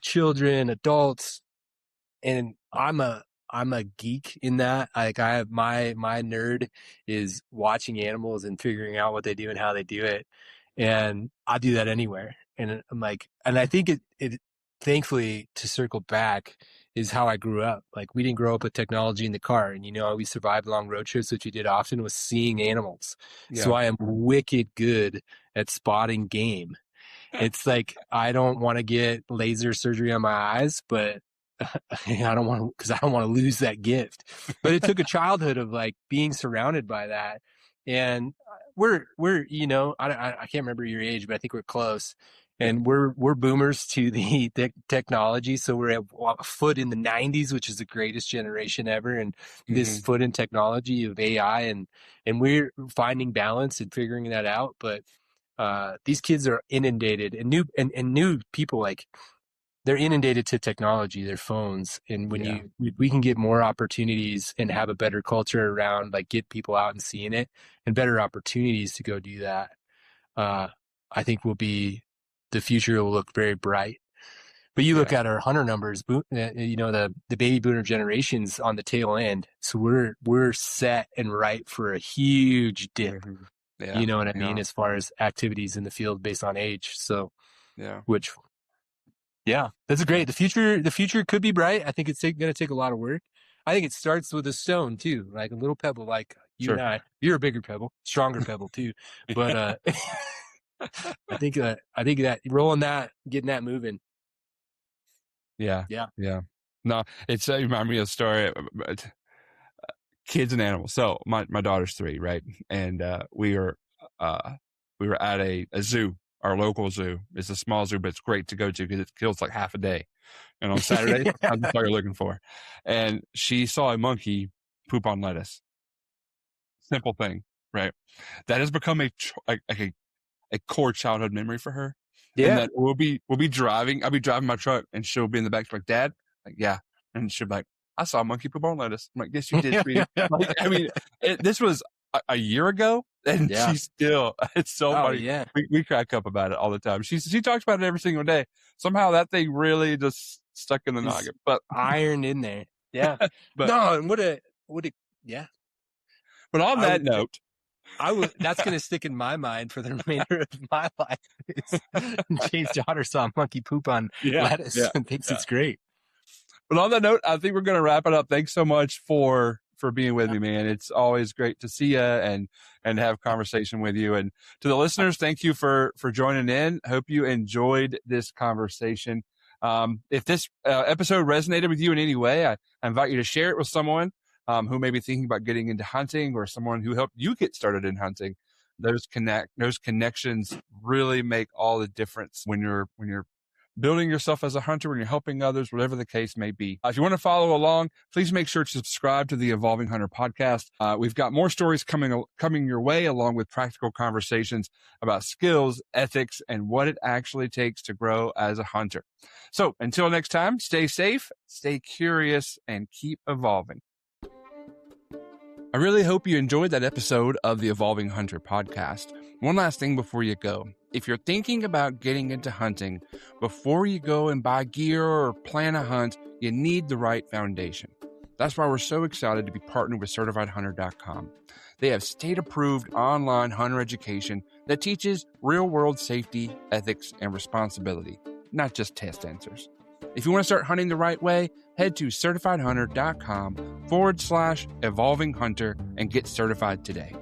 Speaker 2: children, adults. And I'm a geek in that. Like, I have my nerd is watching animals and figuring out what they do and how they do it. And I do that anywhere. And I'm like, and I think it thankfully, to circle back, is how I grew up. Like, we didn't grow up with technology in the car, and we survived long road trips, which we did often, was seeing animals. Yeah. So I am wicked good at spotting game. It's like, I don't want to get laser surgery on my eyes, but I don't want to, because I don't want to lose that gift. But it took a childhood of like being surrounded by that. And we're I can't remember your age, but I think we're close. And we're boomers to the technology. So we're a foot in the 90s, which is the greatest generation ever. And this foot in technology of AI, and we're finding balance and figuring that out. But these kids are inundated, and new people, like, they're inundated to technology, their phones. And when we can get more opportunities and have a better culture around, like, get people out and seeing it, and better opportunities to go do that, I think the future will look very bright. But you look at our hunter numbers, the baby boomer generation's on the tail end. So we're set and ripe for a huge dip. Yeah. You know what I mean? As far as activities in the field based on age. So, that's great. The future could be bright. I think it's going to take a lot of work. I think it starts with a stone too, like a little pebble, like you and I. You're a bigger pebble, stronger pebble too. But I think that rolling that, getting that moving.
Speaker 1: Yeah. No, it reminded me of a story. Kids and animals. So my daughter's 3, right? And we were at a zoo. Our local zoo. It's a small zoo, but it's great to go to because it kills like half a day. And on Saturday, that's what you're looking for. And she saw a monkey poop on lettuce. Simple thing, right? That has become a core childhood memory for her. Yeah. And that we'll be driving. I'll be driving my truck, and she'll be in the back. She's like, Dad, like, yeah. And she'll be like, I saw a monkey poop on lettuce. I'm like, yes, you did. Like, I mean, this was a year ago, and she's still, it's so funny. Yeah. We crack up about it all the time. She talks about it every single day. Somehow that thing really just stuck in the noggin, but
Speaker 2: ironed in there. Yeah. But no, what a
Speaker 1: But on that note,
Speaker 2: that's going to stick in my mind for the remainder of my life. James' daughter saw a monkey poop on lettuce and thinks it's great.
Speaker 1: But on that note, I think we're going to wrap it up. Thanks so much for being with me, man. It's always great to see you and have conversation with you. And to the listeners, thank you for joining in. Hope you enjoyed this conversation. If this episode resonated with you in any way, I invite you to share it with someone who may be thinking about getting into hunting, or someone who helped you get started in hunting. Those connections really make all the difference when you're building yourself as a hunter, when you're helping others, whatever the case may be. If you want to follow along, please make sure to subscribe to the Evolving Hunter podcast. We've got more stories coming your way, along with practical conversations about skills, ethics, and what it actually takes to grow as a hunter. So until next time, stay safe, stay curious, and keep evolving. I really hope you enjoyed that episode of the Evolving Hunter podcast. One last thing before you go. If you're thinking about getting into hunting, before you go and buy gear or plan a hunt, you need the right foundation. That's why we're so excited to be partnered with CertifiedHunter.com. They have state-approved online hunter education that teaches real-world safety, ethics, and responsibility, not just test answers. If you want to start hunting the right way, head to CertifiedHunter.com/evolvinghunter and get certified today.